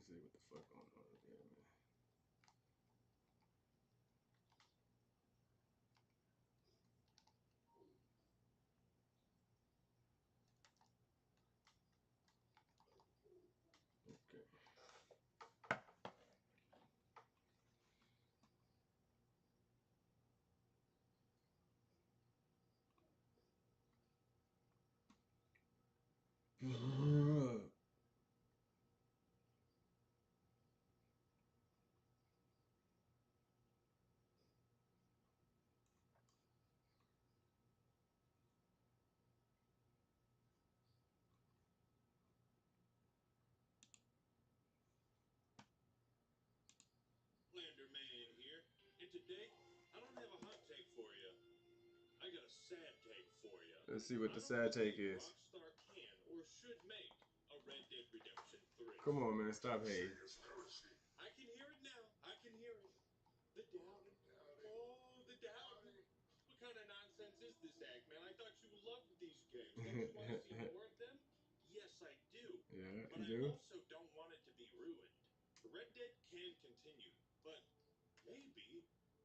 see what the fuck going on over here, man. Okay. Man here, and today I don't have a hot take for you. I got a sad take for you. Let's see what the sad take is. Rockstar can or should make a Red Dead Redemption 3. Come on, man, stop hating. I can hear it now. I can hear it. The doubting. Oh, the doubting. What kind of nonsense is this, Eggman? I thought you loved these games. Don't you want to see more of them? Yes, I do. Yeah, but you I do? also don't want it to be ruined. Red Dead can continue, but maybe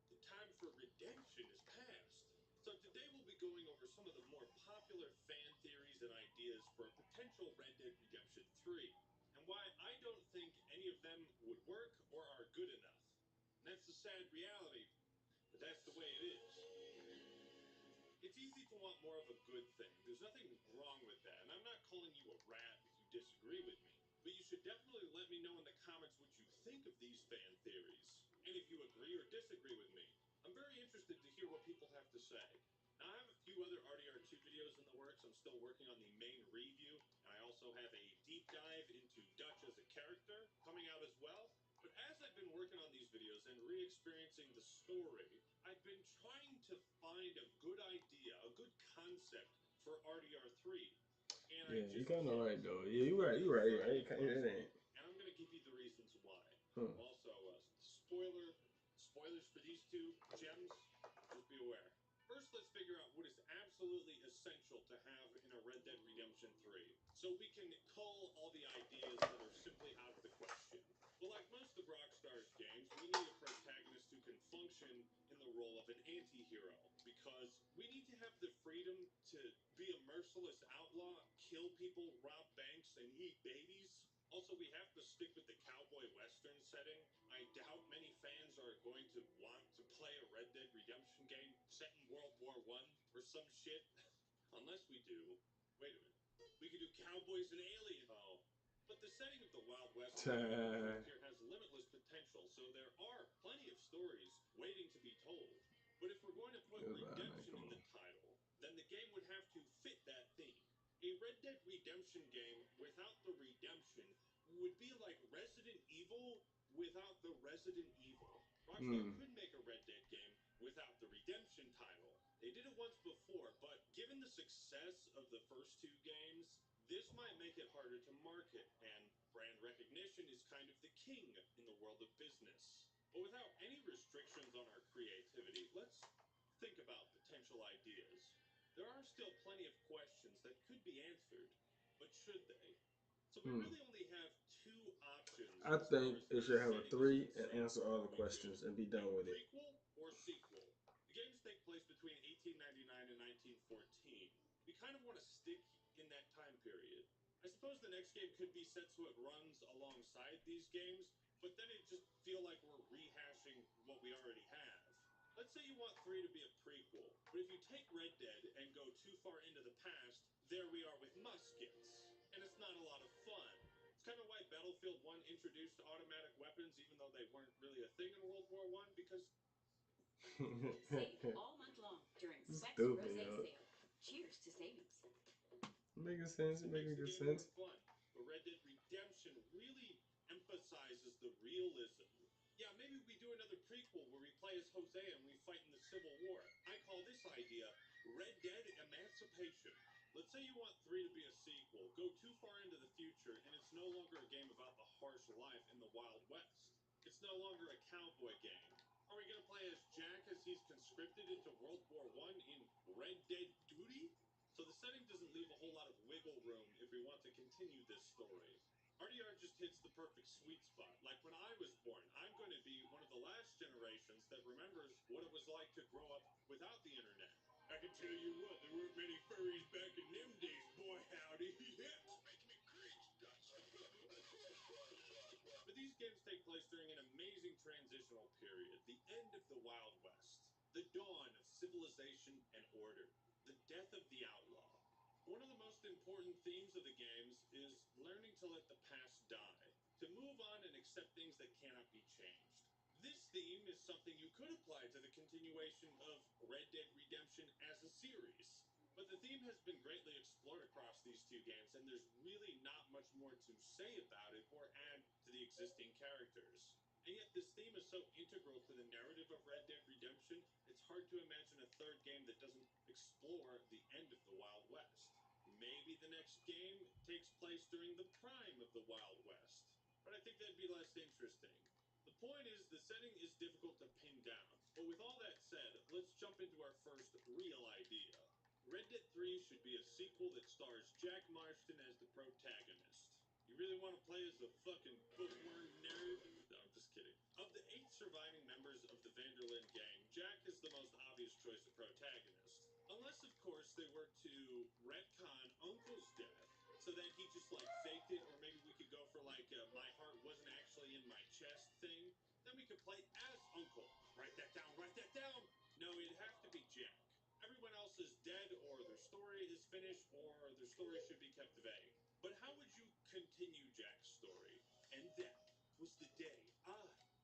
the time for redemption is past. So today we'll be going over some of the more popular fan theories and ideas for a potential Red Dead Redemption 3, and why I don't think any of them would work or are good enough. And that's the sad reality, but that's the way it is. It's easy to want more of a good thing. There's nothing wrong with that, and I'm not calling you a rat if you disagree with me. But you should definitely let me know in the comments what you think of these fan theories, and if you agree or disagree with me. I'm very interested to hear what people have to say. Now, I have a few other RDR2 videos in the works. I'm still working on the main review, and I also have a deep dive into Dutch as a character coming out as well. But as I've been working on these videos and re-experiencing the story, I've been trying to find a good idea, a good concept for RDR3. And Yeah, I you just kind of can't. right though. Yeah, you right. You right. You right. It ain't. And I'm going to give you the reasons why. Huh. Also, spoilers for these two gems, just be aware. First, let's figure out what is absolutely essential to have in a Red Dead Redemption 3, so we can cull all the ideas that are simply out of the question. Well, like most of Rockstar's games, we need a protagonist who can function in the role of an anti-hero, because we need to have the freedom to be a merciless outlaw, kill people, rob banks, and eat babies. Also, we have to stick with the cowboy western setting. I doubt many fans are going to want to play a Red Dead Redemption game set in World War I or some shit. Unless we do. Wait a minute. We could do cowboys and aliens. Oh. But the setting of the Wild West here has limitless potential, so there are plenty of stories waiting to be told. But if we're going to put redemption in the title, then the game would have to fit that theme. A Red Dead Redemption game without the redemption would be like Resident Evil without the Resident Evil. Rockstar could make a Red Dead game without the redemption title. They did it once before, but given the success of the first two games, this might make it harder to market, and brand recognition is kind of the king in the world of business. But without any restrictions on our creativity, let's think about potential ideas. There are still plenty of questions that could be answered, but should they? So we really only have two options. I think it should have a 3 and answer all the questions and be done with it. Prequel or sequel? The games take place between 1899 and 1914. We kind of want to stick in that time period. I suppose the next game could be set so it runs alongside these games, but then it just feel like we're rehashing what we already have. Let's say you want 3 to be a prequel, but if you take Red Dead and go too far into the past, there we are with muskets, and it's not a lot of fun. It's kind of why Battlefield 1 introduced automatic weapons, even though they weren't really a thing in World War I, because Save all month long during Specs Stupid, Rosé yo. sale. Cheers to savings. Making sense. it Making makes the good game sense. more fun. But Red Dead Redemption really emphasizes the realism. Yeah, maybe we do another prequel where we play as Jose and we fight in the Civil War. I call this idea Red Dead Emancipation. Let's say you want 3 to be a sequel, go too far into the future, and it's no longer a game about the harsh life in the Wild West. It's no longer a cowboy game. Are we going to play as Jack as he's conscripted into World War I in Red Dead Duty? So the setting doesn't leave a whole lot of wiggle room if we want to continue this story. RDR just hits the perfect sweet spot. Like when I was born, I'm going to be one of the last generations that remembers what it was like to grow up without the internet. I can tell you what, there weren't many furries back in them days, boy howdy. Make me cringe, Dutch. But these games take place during an amazing transitional period, the end of the Wild West, the dawn of civilization and order, the death of the outlaw. One of the most important themes of the games is learning to let the past die, to move on and accept things that cannot be changed. This theme is something you could apply to the continuation of Red Dead Redemption as a series. But the theme has been greatly explored across these two games, and there's really not much more to say about it or add to the existing characters. And yet, this theme is so integral to the narrative of Red Dead Redemption, it's hard to imagine a third game that doesn't explore the end of the Wild West. Maybe the next game takes place during the prime of the Wild West, but I think that'd be less interesting. The point is, the setting is difficult to pin down. But with all that said, let's jump into our first real idea. Red Dead 3 should be a sequel that stars Jack Marston as the protagonist. You really want to play as a fucking bookworm nerd? No, I'm just kidding. Of the 8 surviving members of the Vanderlyn gang, Jack is the most obvious choice of protagonist. Unless, of course, they were to retcon Uncle's death so that he just, like, faked it, or maybe we could go for, like, a my heart wasn't actually in my chest thing. Then we could play as Uncle. Write that down, write that down! No, it'd have to be Jack. Everyone else is dead, or their story is finished, or their story should be kept vague. But how would you continue Jack's story? And that was the day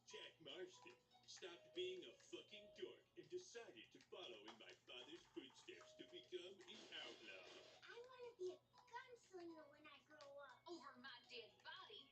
Jack Marston, stopped being a fucking dork and decided to follow in my father's footsteps to become an outlaw. I want to be a gunslinger when I grow up. Over my dead body.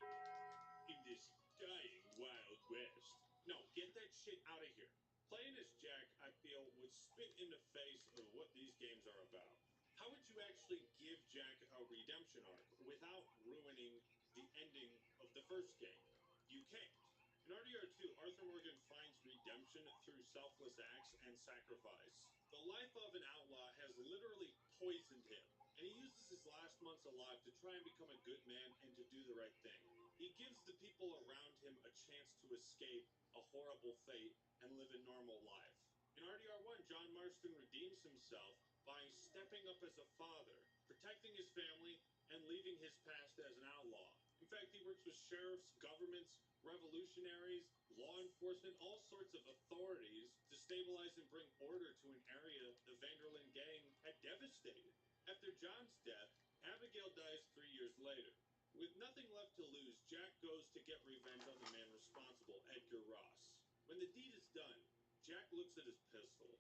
In this dying Wild West. No, get that shit out of here. Playing as Jack, I feel, would spit in the face of what these games are about. How would you actually give Jack a redemption arc without ruining the ending of the first game? You can't. In RDR2, Arthur Morgan finds redemption through selfless acts and sacrifice. The life of an outlaw has literally poisoned him, and he uses his last months alive to try and become a good man and to do the right thing. He gives the people around him a chance to escape a horrible fate and live a normal life. In RDR1, John Marston redeems himself by stepping up as a father, protecting his family, and leaving his past as an outlaw. In fact, he works with sheriffs, governments, revolutionaries, law enforcement, all sorts of authorities to stabilize and bring order to an area the Vanderlyn gang had devastated. After John's death, Abigail dies 3 years later. With nothing left to lose, Jack goes to get revenge on the man responsible, Edgar Ross. When the deed is done, Jack looks at his pistol,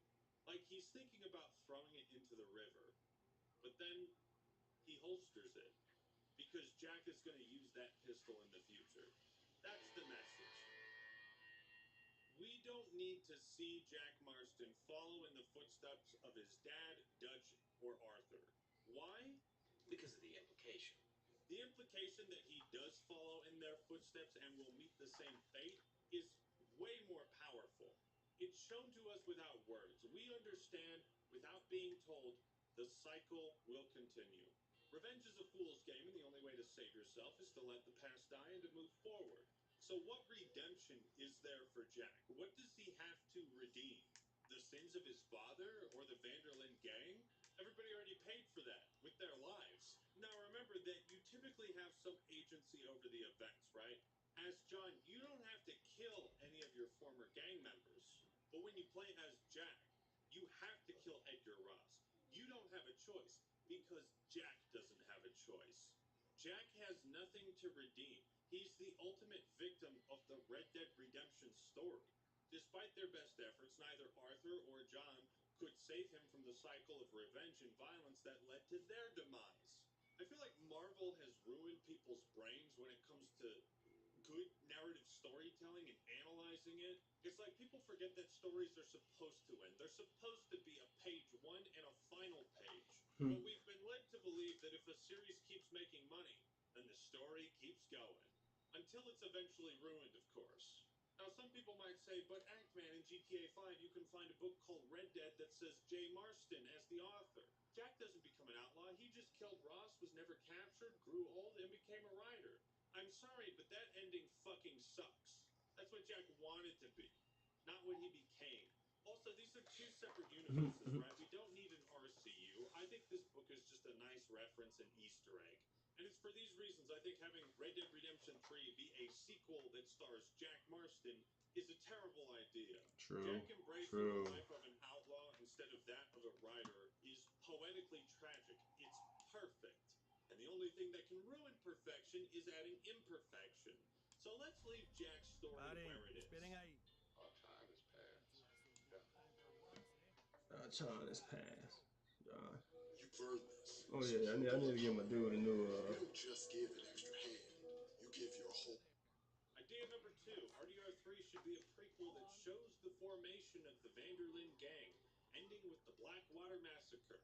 like he's thinking about throwing it into the river. But then he holsters it, because Jack is going to use that pistol in the future. That's the message. We don't need to see Jack Marston follow in the footsteps of his dad, Dutch, or Arthur. Why? Because of the implication. The implication that he does follow in their footsteps and will meet the same fate is way more powerful. It's shown to us without words. We understand without being told the cycle will continue. Revenge is a fool's game, and the only way to save yourself is to let the past die and to move forward. So, what redemption is there for Jack? What does he have to redeem? The sins of his father or the Vanderlyn gang? Everybody already paid for that with their lives. Now remember that you typically have some agency over the events, right? As John, you don't have to kill any of your former gang members. But when you play as Jack, you have to kill Edgar Ross. You don't have a choice because Jack doesn't have a choice. Jack has nothing to redeem. He's the ultimate victim of the Red Dead Redemption story. Despite their best efforts, neither Arthur or John could save him from the cycle of revenge and violence that led to their demise. I feel like Marvel has ruined people's brains when it comes to good narrative storytelling and analyzing it. It's like people forget that stories are supposed to end. They're supposed to be a page one and a final page. But we've been led to believe that if a series keeps making money, then the story keeps going. Until it's eventually ruined, of course. Now, some people might say, but Act-Man in GTA 5, you can find a book called Red Dead that says Jay Marston as the author. Jack doesn't become an outlaw. He just killed Ross, was never captured, grew old, and became a writer. I sorry, but that ending fucking sucks. That's what Jack wanted to be, not what he became. Also, these are two separate universes, right? We don't need an RCU. I think this book is just a nice reference and Easter egg. And it's for these reasons I think having Red Dead Redemption 3 be a sequel that stars Jack Marston is a terrible idea. True. Jack embracing the life of an outlaw instead of that of a writer is poetically tragic. It's perfect. And the only thing that can ruin perfection is adding imperfection. So let's leave Jack's story where it is. Our time has passed. Time has passed. You've earned this. Oh yeah, I need to give my dude a new. You don't just give an extra hand. You give your whole. Idea number 2, RDR3 should be a prequel that shows the formation of the Vanderlyn gang, ending with the Blackwater Massacre.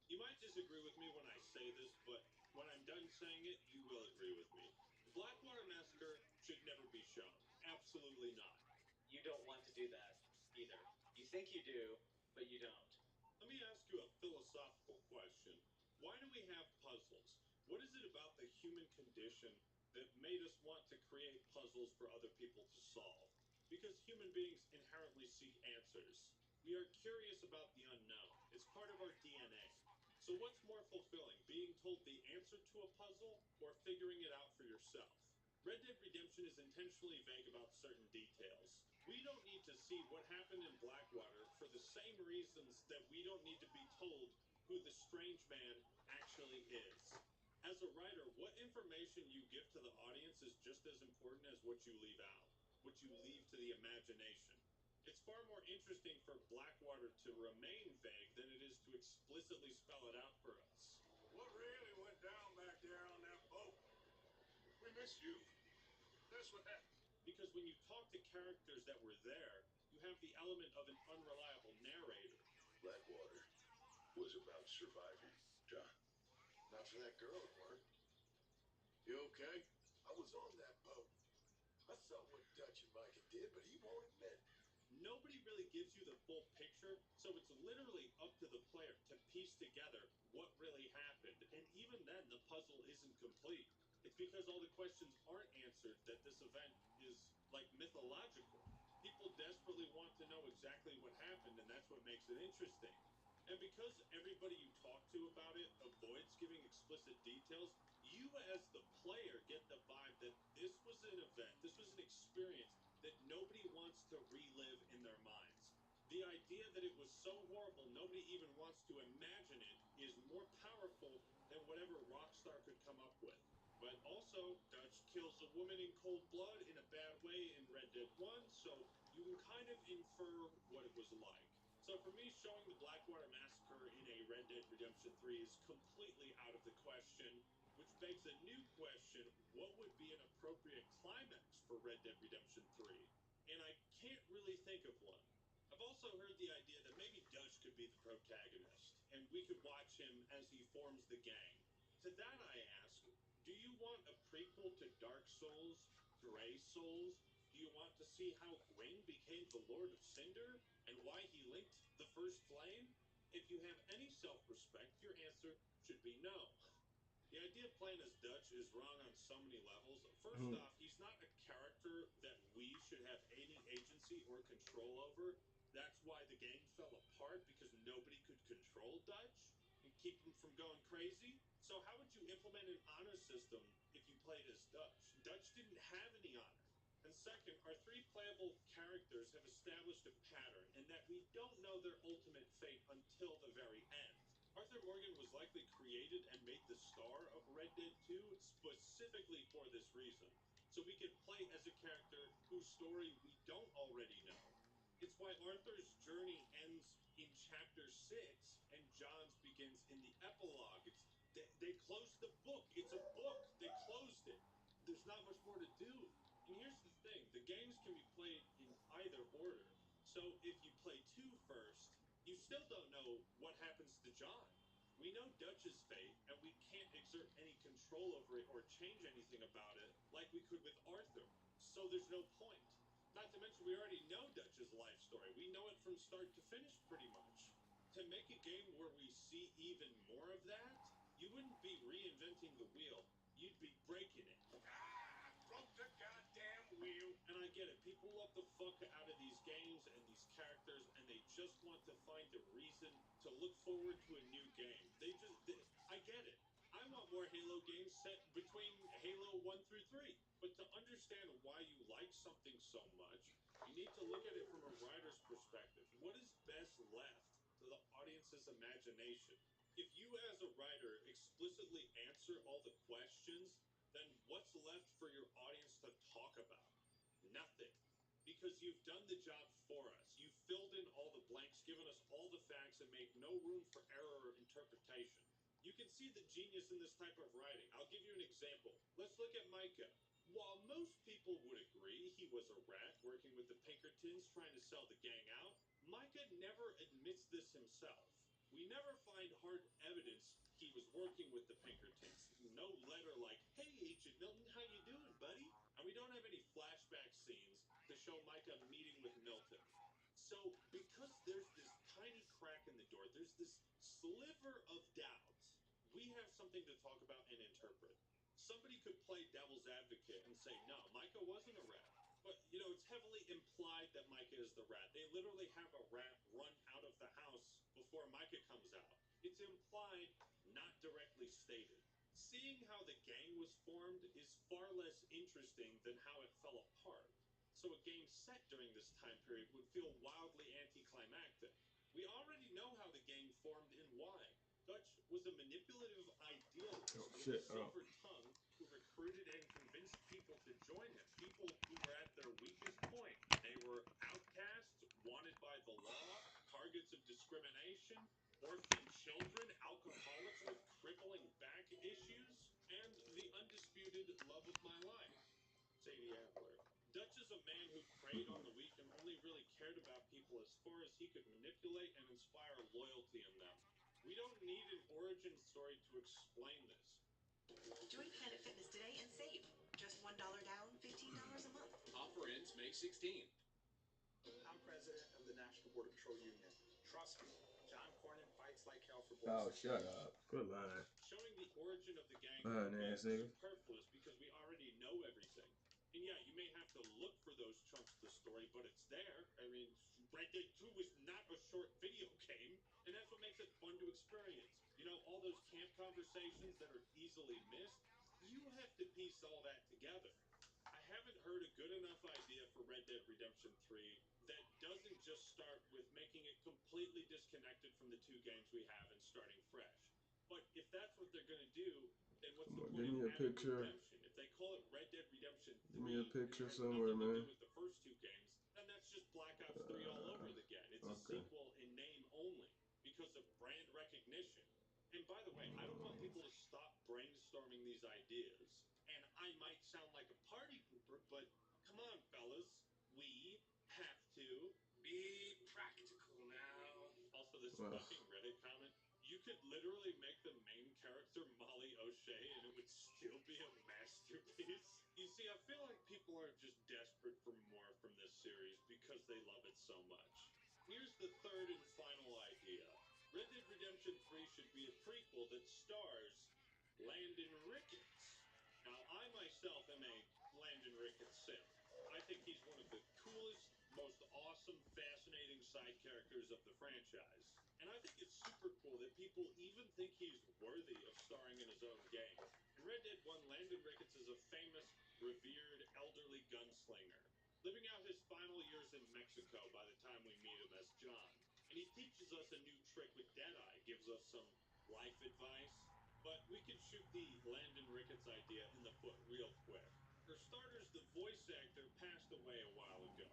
You might disagree with me when I say this, but when I'm done saying it, you will agree with me. The Blackwater Massacre should never be shown. Absolutely not. You don't want to do that either. You think you do, but you don't. Let me ask you a philosophical question. Why do we have puzzles? What is it about the human condition that made us want to create puzzles for other people to solve? Because human beings inherently seek answers. We are curious about the unknown. It's part of our DNA. So what's more fulfilling, being told the answer to a puzzle or figuring it out for yourself? Red Dead Redemption is intentionally vague about certain details. We don't need to see what happened in Blackwater for the same reasons that we don't need to be told who the strange man actually is. As a writer, what information you give to the audience is just as important as what you leave out, what you leave to the imagination. It's far more interesting for Blackwater to remain vague than it is to explicitly spell it out for us. What really went down back there on that boat? We miss you. That's what happened. Because when you talk to characters that were there, you have the element of an unreliable narrator. Blackwater was about surviving, John. Not for that girl, it weren't. You okay? I was on that boat. I saw what Dutch and Micah did, but he won't admit it. Nobody really gives you the full picture, so it's literally up to the player to piece together what really happened. And even then, the puzzle isn't complete. It's because all the questions aren't answered that this event is, like, mythological. People desperately want to know exactly what happened, and that's what makes it interesting. And because everybody you talk to about it avoids giving explicit details, you as the player get the vibe that this was an event, this was an experience that nobody wants to relive in their minds. The idea that it was so horrible nobody even wants to imagine it is more powerful than whatever Rockstar could come up with. But also, Dutch kills a woman in cold blood in a bad way in Red Dead 1, so you can kind of infer what it was like. So for me, showing the Blackwater Massacre in a Red Dead Redemption 3 is completely out of the question, which begs a new question: what would be an appropriate climax for Red Dead Redemption 3? And I can't really think of one. I've also heard the idea that maybe Dutch could be the protagonist, and we could watch him as he forms the gang. To that I ask, do you want a prequel to Dark Souls, Grey Souls? Do you want to see how Gwyn became the Lord of Cinder, and why he linked the First Flame? If you have any self-respect, your answer should be no. The idea of playing as Dutch is wrong on so many levels. First off, he's not a character that we should have any agency or control over. That's why the game fell apart, because nobody could control Dutch and keep him from going crazy. So how would you implement an honor system if you played as Dutch? Dutch didn't have any honor. And second, our 3 playable characters have established a pattern in that we don't know their ultimate fate until the very end. Arthur Morgan was likely created and made the star of Red Dead 2 specifically for this reason, so we could play as a character whose story we don't already know. It's why Arthur's journey ends in chapter 6 and John's begins in the epilogue. They closed the book. It's a book. They closed it. There's not much more to do. And here's the thing, the games can be played in either order. So if you play 2 first, you still don't know what happens to John. We know Dutch's fate, and we can't exert any control over it or change anything about it like we could with Arthur. So there's no point. Not to mention, we already know Dutch's life story. We know it from start to finish, pretty much. To make a game where we see even more of that, you wouldn't be reinventing the wheel. You'd be breaking it. get it. People love the fuck out of these games and these characters, and they just want to find a reason to look forward to a new game. I get it. I want more Halo games set between Halo 1 through 3. But to understand why you like something so much, you need to look at it from a writer's perspective. What is best left to the audience's imagination? If you, as a writer, explicitly answer all the questions, then what's left for your audience to talk about? Nothing. Because you've done the job for us. You've filled in all the blanks, given us all the facts, and made no room for error or interpretation. You can see the genius in this type of writing. I'll give you an example. Let's look at Micah. While most people would agree he was a rat working with the Pinkertons trying to sell the gang out, Micah never admits this himself. We never find hard evidence he was working with the Pinkertons. No letter like, "Hey, Agent Milton, how you doing, buddy?" And we don't have any flashback scenes to show Micah meeting with Milton. So, because there's this tiny crack in the door, there's this sliver of doubt, we have something to talk about and interpret. Somebody could play devil's advocate and say, no, Micah wasn't a rat. But, it's heavily implied that Micah is the rat. They literally have a rat run out of the house before Micah comes out. It's implied, not directly stated. Seeing how the gang was formed is far less interesting than how it fell apart. So a game set during this time period would feel wildly anticlimactic. We already know how the gang formed and why. Dutch was a manipulative idealist with a silver tongue who recruited and convinced people to join him, people who were at their weakest point. They were outcasts, wanted by the law, targets of discrimination, orphan children, alcoholics with crippling back issues, and the undisputed love of my life, Sadie Adler. Dutch is a man who preyed on the weak and only really cared about people as far as he could manipulate and inspire loyalty in them. We don't need an origin story to explain this. Join Planet Fitness today and save. Just $1 down, $15 a month. Offer ends May 16. I'm president of the National Border Patrol Union. Trust me, John Cornyn fights like hell for Oh, border shut up. Good line. Showing the origin of the gang is superfluous because we already know everything. And yeah, you may have to look for those chunks of the story, but it's there. I mean, Red Dead 2 is not a short video game, and that's what makes it fun to experience. All those camp conversations that are easily missed, you have to piece all that together. I haven't heard a good enough idea for Red Dead Redemption 3 that doesn't just start with making it completely disconnected from the two games we have and starting fresh. But if that's what they're going to do, then what's the point Give me of a picture. Redemption? If they call it Red Dead Redemption 3, Give me a picture has somewhere, nothing to man. do with the first two games, then that's just Black Ops 3 all over again. It's a sequel in name only because of brand recognition. And by the way, I don't want people to stop brainstorming these ideas. And I might sound like a party pooper, but come on, fellas. We have to Be practical now. Also, this fucking Reddit comment. You could literally make the main character Molly O'Shea and it would still be a masterpiece. You see, I feel like people are just desperate for more from this series because they love it so much. Here's the third and final idea. Red Dead Redemption 3 should be a prequel that stars Landon Ricketts. Now, I myself am a Landon Ricketts simp. I think he's one of the coolest, most awesome, fascinating side characters of the franchise. And I think it's super cool that people even think he's worthy of starring in his own game. In Red Dead 1, Landon Ricketts is a famous, revered, elderly gunslinger, living out his final years in Mexico by the time we meet him as John. And he teaches us a new trick with Deadeye, gives us some life advice. But we could shoot the Landon Ricketts idea in the foot real quick. For starters, the voice actor passed away a while ago.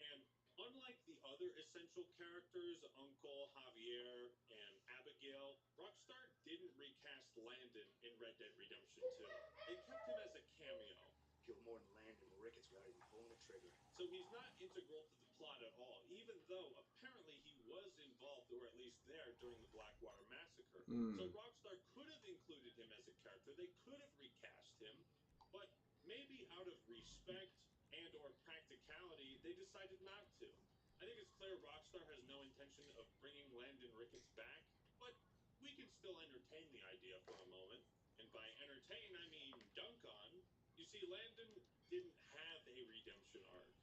And unlike the other essential characters, Uncle, Javier, and Abigail, Rockstar didn't recast Landon in Red Dead Redemption 2. They kept him as a cameo. Kill more than Landon Ricketts without even pulling the trigger. So he's not integral to the plot at all, even though apparently he was involved, or at least there, during the Blackwater Massacre. So Rockstar could have included him as a character. They could have recast him, but maybe out of respect and or practicality, they decided not to. I think it's clear Rockstar has no intention of bringing Landon Ricketts back, but we can still entertain the idea for a moment. And by entertain, I mean dunk on. You see, Landon didn't have a redemption arc.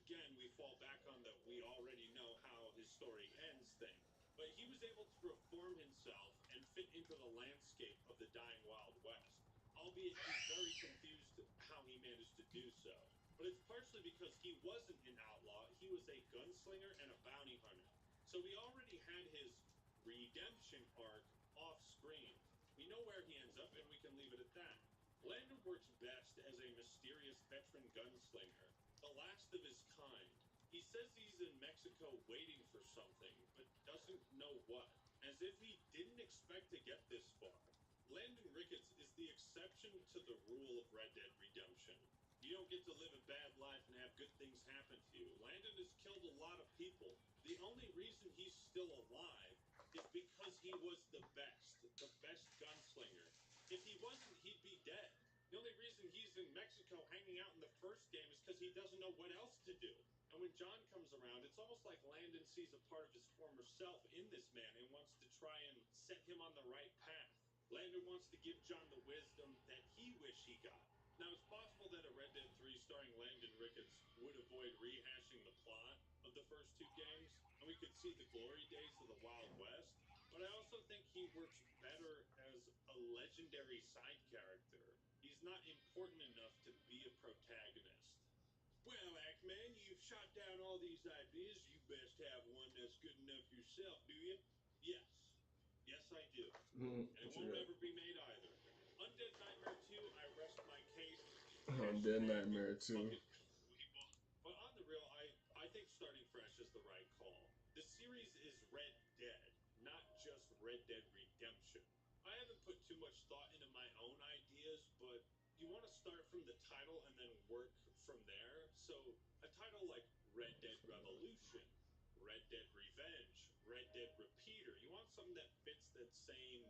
again, we fall back on the we already know how his story ends thing. But he was able to reform himself and fit into the landscape of the dying Wild West. Albeit he's very confused how he managed to do so. But it's partially because he wasn't an outlaw, he was a gunslinger and a bounty hunter. So we already had his redemption arc off screen. We know where he ends up, and we can leave it at that. Landon works best as a mysterious veteran gunslinger, the last of his kind. He says he's in Mexico waiting for something, but doesn't know what, as if he didn't expect to get this far. Landon Ricketts is the exception to the rule of Red Dead Redemption. You don't get to live a bad life and have good things happen to you. Landon has killed a lot of people. The only reason he's still alive is because he was the best gunslinger. If he wasn't, he'd be dead. The only reason he's in Mexico hanging out in the first game is because he doesn't know what else to do. And when John comes around, it's almost like Landon sees a part of his former self in this man and wants to try and set him on the right path. Landon wants to give John the wisdom that he wished he got. Now, it's possible that a Red Dead 3 starring Landon Ricketts would avoid rehashing the plot of the first two games, and we could see the glory days of the Wild West. But I also think he works better as a legendary side character. He's not important enough to be a protagonist. Well, Axeman, you've shot down all these ideas. You best have one that's good enough yourself, do you? Yes. Yes, I do. And it won't ever be made either. Undead Nightmare 2, I rest my case. Undead Nightmare 2. But on the real, I think starting fresh is the right call. The series is Red Dead, not just Red Dead Redemption. I haven't put too much thought into my own ideas, but you want to start from the title and then work from there. So a title like Red Dead Revolution, Red Dead Revenge, Red Dead Repeater. You want something that fits that same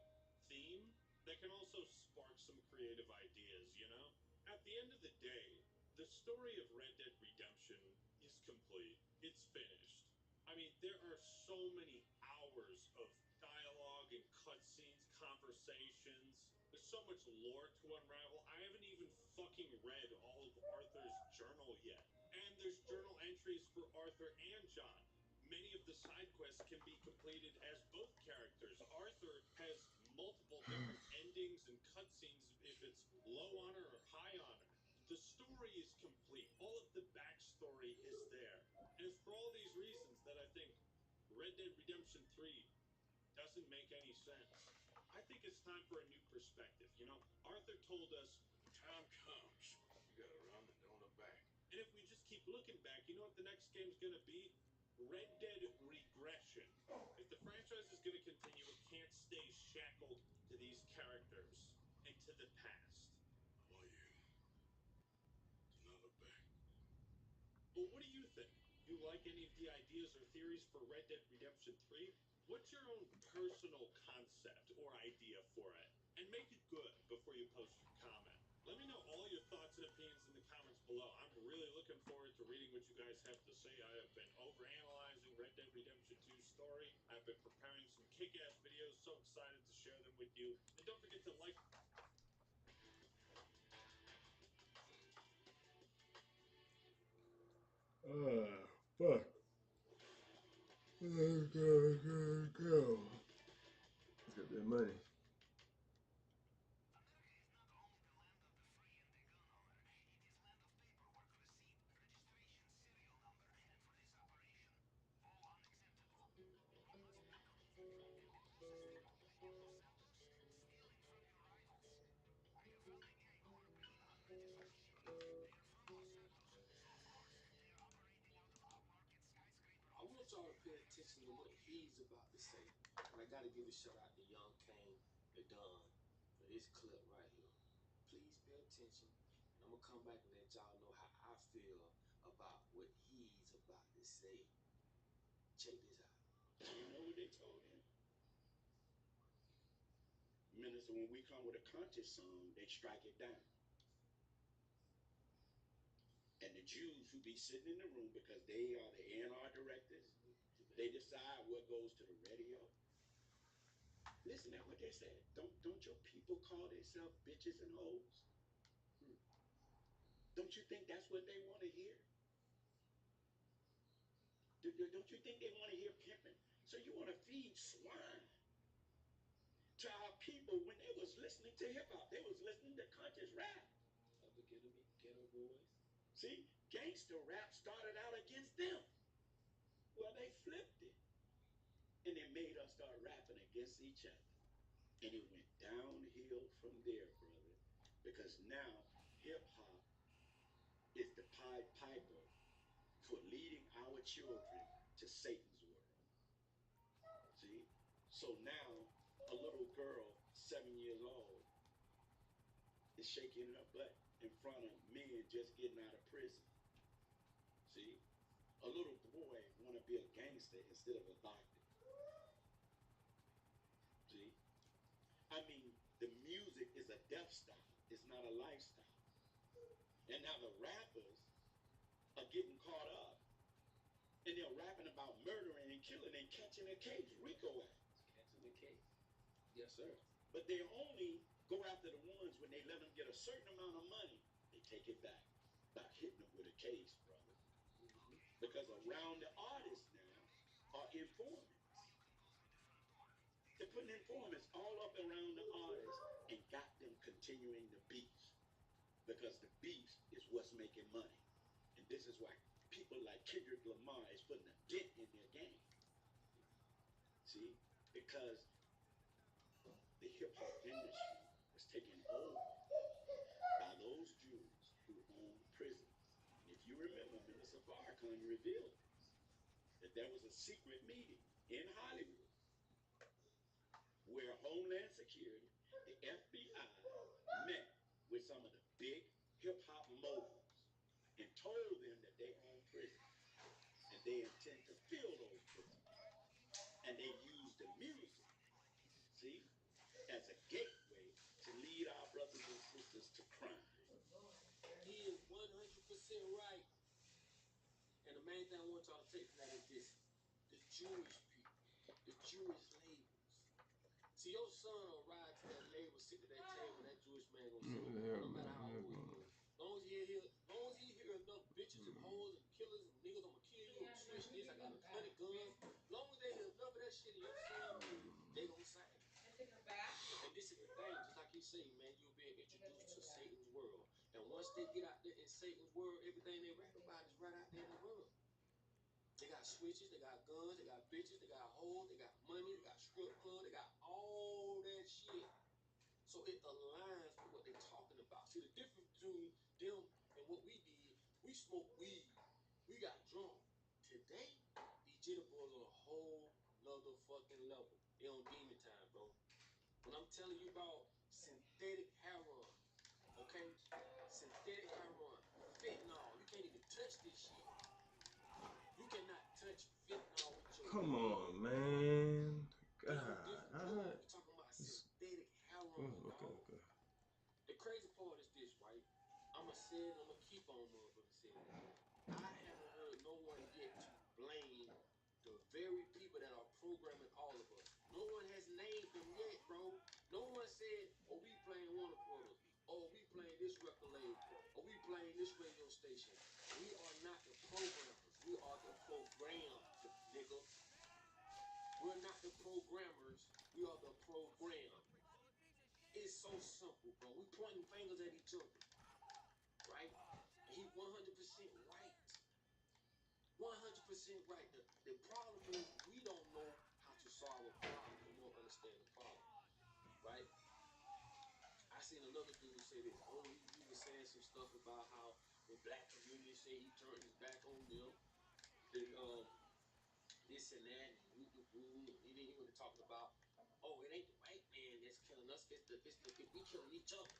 theme that can also spark some creative ideas, you know? At the end of the day, the story of Red Dead Redemption is complete. It's finished. I mean, there are so many hours of dialogue and cutscenes, conversations. There's so much lore to unravel. I haven't even fucking read all of Arthur's journal yet. And there's journal entries for Arthur and John. Many of the side quests can be completed as both characters. Arthur has multiple different endings and cutscenes if it's low honor or high honor. The story is complete. All of the backstory is there. And it's for all these reasons that I think Red Dead Redemption 3 doesn't make any sense. I think it's time for a new perspective. You know, Arthur told us, Time comes. You gotta run and don't look back. and if we just keep looking back, you know what the next game's gonna be? Red Dead Regression. If the franchise is gonna continue, it can't stay shackled to these characters and to the past. All you. Do not look back. Well, what do you think? You like any of the ideas or theories for Red Dead Redemption 3? What's your own personal concept or idea for it? And make it good before you post your comment. Let me know all your thoughts and opinions in the comments below. I'm really looking forward to reading what you guys have to say. I have been overanalyzing Red Dead Redemption 2's story. I've been preparing some kick-ass videos, so excited to share them with you. And don't forget to like... Fuck. Go. Let's get that money. I want y'all to pay attention to what he's about to say. And I gotta give a shout out to Young Kane, the Don, for this clip right here. Please pay attention. And I'm gonna come back and let y'all know how I feel about what he's about to say. Check this out. You know what they told him? Minister, when we come with a conscious song, they strike it down. And the Jews who be sitting in the room because they are the A&R directors, they decide what goes to the radio. Listen at what they said. Don't your people call themselves bitches and hoes? Don't you think that's what they want to hear? Don't you think they want to hear pimping? So you want to feed swine to our people when they was listening to hip hop. They was listening to conscious rap. Ghetto boys. See, gangster rap started out against them. Well, they flipped it. And they made us start rapping against each other. And it went downhill from there, brother. Because now hip hop is the Pied Piper for leading our children to Satan's world. See? So now a little girl, 7 years old, is shaking her butt in front of men just getting out of prison. See? A little boy want to be a gangster instead of a doctor. See? I mean, the music is a death style. It's not a lifestyle. And now the rappers are getting caught up. And they're rapping about murdering and killing and catching a case, RICO Act. Catching the case. Yes, sir. But they only go after the ones when they let them get a certain amount of money. They take it back by hitting them with a case, brother. Because around the artists now are informants. They're putting informants all up around the artists and got them continuing the beef. Because the beef is what's making money. And this is why people like Kendrick Lamar is putting a dent in their game. See? Because the hip-hop industry was taken over by those Jews who own prisons. And if you remember, Minister Farrakhan revealed that there was a secret meeting in Hollywood where Homeland Security, the FBI, met with some of the big hip-hop moguls and told them that they own prisons and they intend to fill those prisons. And they use the music, see, as a gateway to lead our brothers and sisters to crime. He is 100% right. And the main thing I want y'all to take from that is this. The Jewish people, the Jewish labels. See, your son will ride to that label, sit at that table, that Jewish man gonna sit no matter how old he is. Long as he hear enough bitches and hoes and killers and niggas, I'ma kill you, I'ma switch this, I got 100 guns. Long as they hear enough of that shit in your son, they gonna sign. And this is the thing, just like you say, man, you're being introduced to Satan's world. And once they get out there in Satan's world, everything they rap about is right out there in the world. They got switches, they got guns, they got bitches, they got hoes, they got money, they got strip club, they got all that shit. So it aligns with what they're talking about. See, the difference between them and what we did, we smoked weed, we got drunk. Today, these jitter boys on a whole nother fucking level. They on demon time, bro. When I'm telling you about synthetic heroin, okay? Synthetic heroin, fentanyl, you can't even touch this shit. You cannot touch fentanyl with your Come on, man. God. We're talking about synthetic heroin, Okay. The crazy part is this, right? I'ma say it, I'ma keep on motherfucking saying it. I haven't heard no one yet to blame the very people that are programming all of us. No one has named them yet, bro. No one said, oh, we playing Warner Brothers. Oh, we playing this record label. Oh, we playing this radio station. We are not the programmers. We are the programmed, nigga. We're not the programmers. We are the program. It's so simple, bro. We pointing fingers at each other, right? And he 100% right. 100% right. The problem is we don't know how to solve a problem. We don't understand the problem, right? I seen another dude say this. Oh, he was saying some stuff about how the black community say he turned his back on them. This and that, and woo. He didn't even talking about, oh, it ain't the white man that's killing us. We killing each other.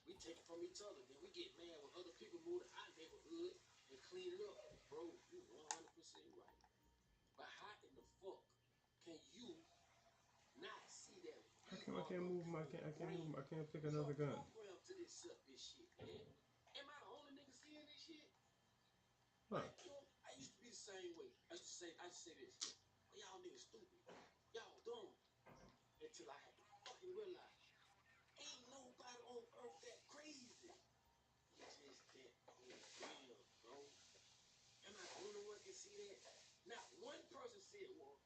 We take it from each other. Then we get mad when other people move to our neighborhood and clean it up. Bro, you 100% right. But how in the fuck can you not see that? I can't move my I can't pick another gun. Programmed to accept this shit, man. Am I the only nigga seeing this shit? Huh. Like, I used to be the same way. I used to say this. Well, y'all niggas stupid. Y'all dumb. Until I had to fucking realize, ain't nobody on earth that crazy. It's just that real, bro. Am I the only one can see that? Not one person said, well,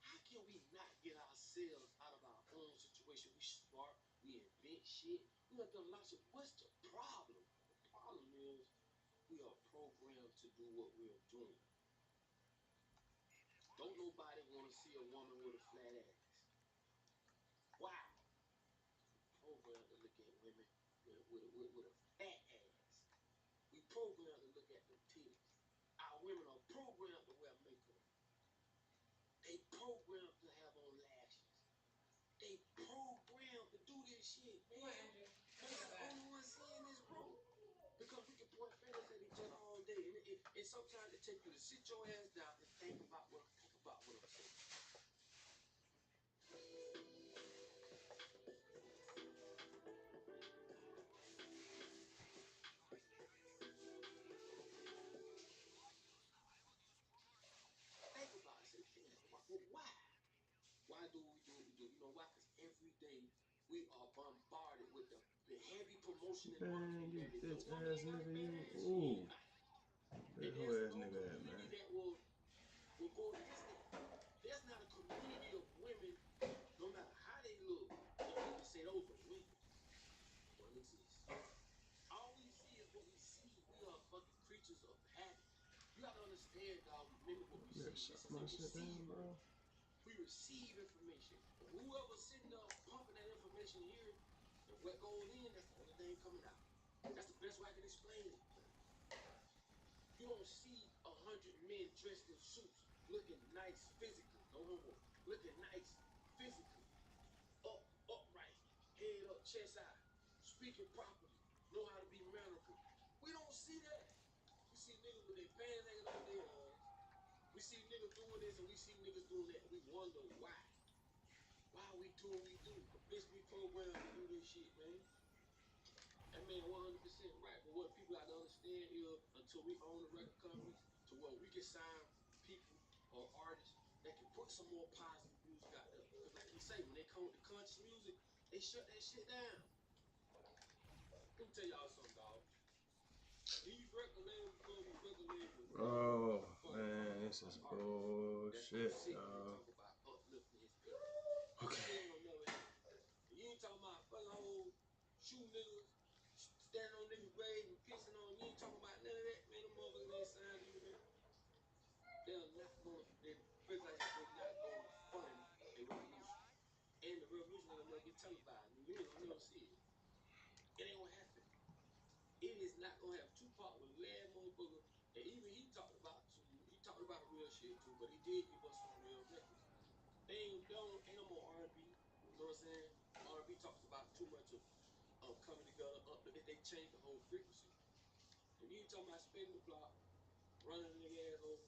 how can we not get ourselves out of our own situation? We smart, we invent shit. We have done lots of, what's the problem? The problem is we are programmed to do what we are doing. Don't nobody want to see a woman with a flat ass. Why? Programmed to look at women with a fat ass. We programmed to look at them titties. Our women are programmed to wear makeup. They programmed to have on lashes. They programmed to do this shit, man. We're the only ones seeing this, bro. Because we can point fingers at each other all day, and sometimes it takes you to sit your ass down and think about what I'm saying. Think about it. Say, damn, why? Why do we do what we do? You know why? Because every day we are bombarded with the heavy promotion and marketing. Man, you That bitch ass nigga, you. Ooh. This whole ass nigga at, man. that will go against that. There's not a community of women, no matter how they look, that we can say those are women. Don't exist. All we see is what we see. We are fucking creatures of habit. You gotta understand, dog, we mimic what we see. This is a receiver. We receive information. Whoever's sitting there pumping that information here, and what goes in, that's the only thing coming out. That's the best way I can explain it. You don't see 100 men dressed in suits, looking nice physically, no homo, looking nice physically, upright, head up, chest out, speaking properly, know how to be mannerable. We don't see that. We see niggas with their pants hanging over their ass. We see niggas doing this and we see niggas doing that. We wonder why. Why we do what we do? Bitch, we programmed to do this shit, man. That man 100% right. But what people got to understand is until we own the record companies, to where we can sign people or artists that can put some more positive music out there. Because like we say, when they come with the conscious music, they shut that shit down. Let me tell y'all something, dog. These record labels become these record labels. Oh, man, this is bullshit, dog. Okay. You ain't talking about fucking old shoe niggas, standing on niggas' grave and pissing on them. You ain't talking about none of that, man. Them motherfuckers ain't signed you, man. They're not gonna, they're not gonna fund a revolution. And the revolution ain't gonna never get televised. You ain't gonna never see it. It ain't gonna happen. It is not gonna have Tupac with last motherfucker. And even he talked about real shit too, but he did give us some real records. Ain't no more R&B. You know what I'm saying? R&B talks about too much of coming together. They changed the whole frequency. And you ain't talking about spinning the block, running a nigga ass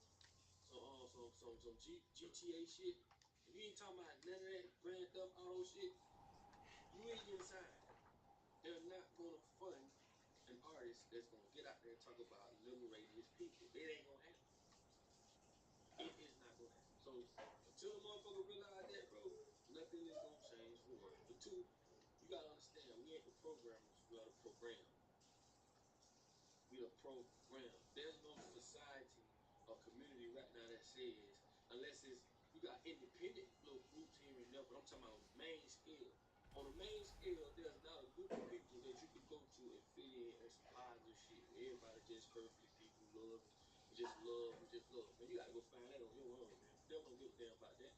over, some GTA shit. And you ain't talking about none of that Grand Theft Auto shit. You ain't getting signed. They're not gonna fund an artist that's gonna get out there and talk about liberating his people. It ain't gonna happen. It is not gonna happen. So until a motherfucker realize that, bro, nothing is gonna change for one. For two, you gotta understand, we ain't the programmers, we are the program. We are programmed. There's no society or community right now that says, unless it's, you got independent little groups here and there, but I'm talking about on the main scale. On the main scale, there's not a group of people that you can go to and fit in on some positive shit. Everybody just perfect people, love, and just love, and just love. Man, you gotta go find that on your own, man. They don't give a damn about that.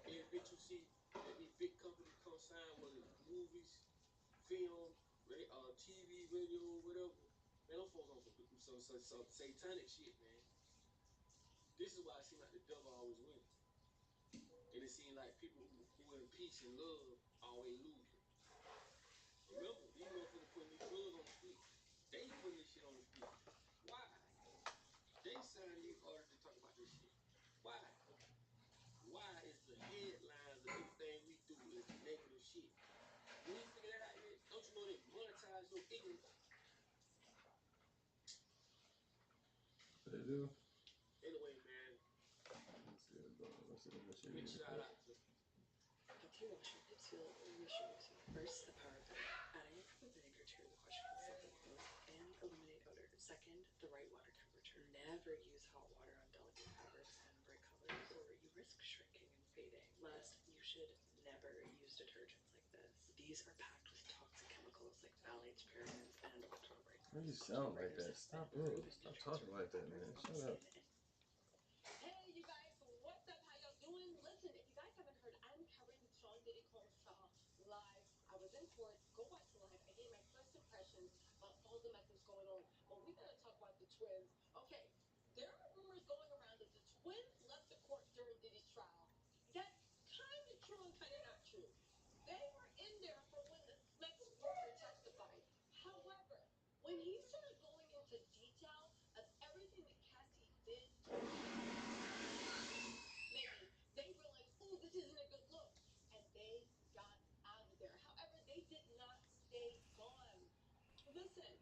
Every bitch you see that these big companies come sign, whether it's movies, film, TV, radio, whatever. Man, those folks on some satanic shit, man. This is why it seems like the devil always wins. And it seems like people who are in peace and love always losing. Remember, these motherfuckers putting these drugs on the street. They putting this shit on the street. Why? They sign these artists to talk about this shit. Why? Why is the headlines of everything we do is negative shit? You ain't figure that out yet? Don't you know they monetize your ignorance? They do. Anyway, man. Big shout out to. Help you wash your hips, feel issues. First, the power of it. Adding a cup of vinegar to the wash can supplement both and eliminate odor. Second, the right water temperature. Never use hot water on delicate fabrics and break risk shrinking and fading. Last, you should never use detergents like this. These are packed with toxic chemicals like phthalates, parabens, and octobers. Why do you sound like that? Stop talking like that, man. Shut up. Hey, you guys, what's up? How y'all doing? Listen, if you guys haven't heard, I'm covering Sean Diddy Combs trial live. I was in court. Go watch the live. I gave my first impressions about all the mess that's going on. But we gotta talk about the twins. Okay, there are rumors going around that the twins left the court during Diddy's trial. That's kind of true and kind of not true. They were in there for when the Flex worker testified. However, when he started going into detail of everything that Cassie did to Megan, they realized, oh, this isn't a good look. And they got out of there. However, they did not stay gone. Listen,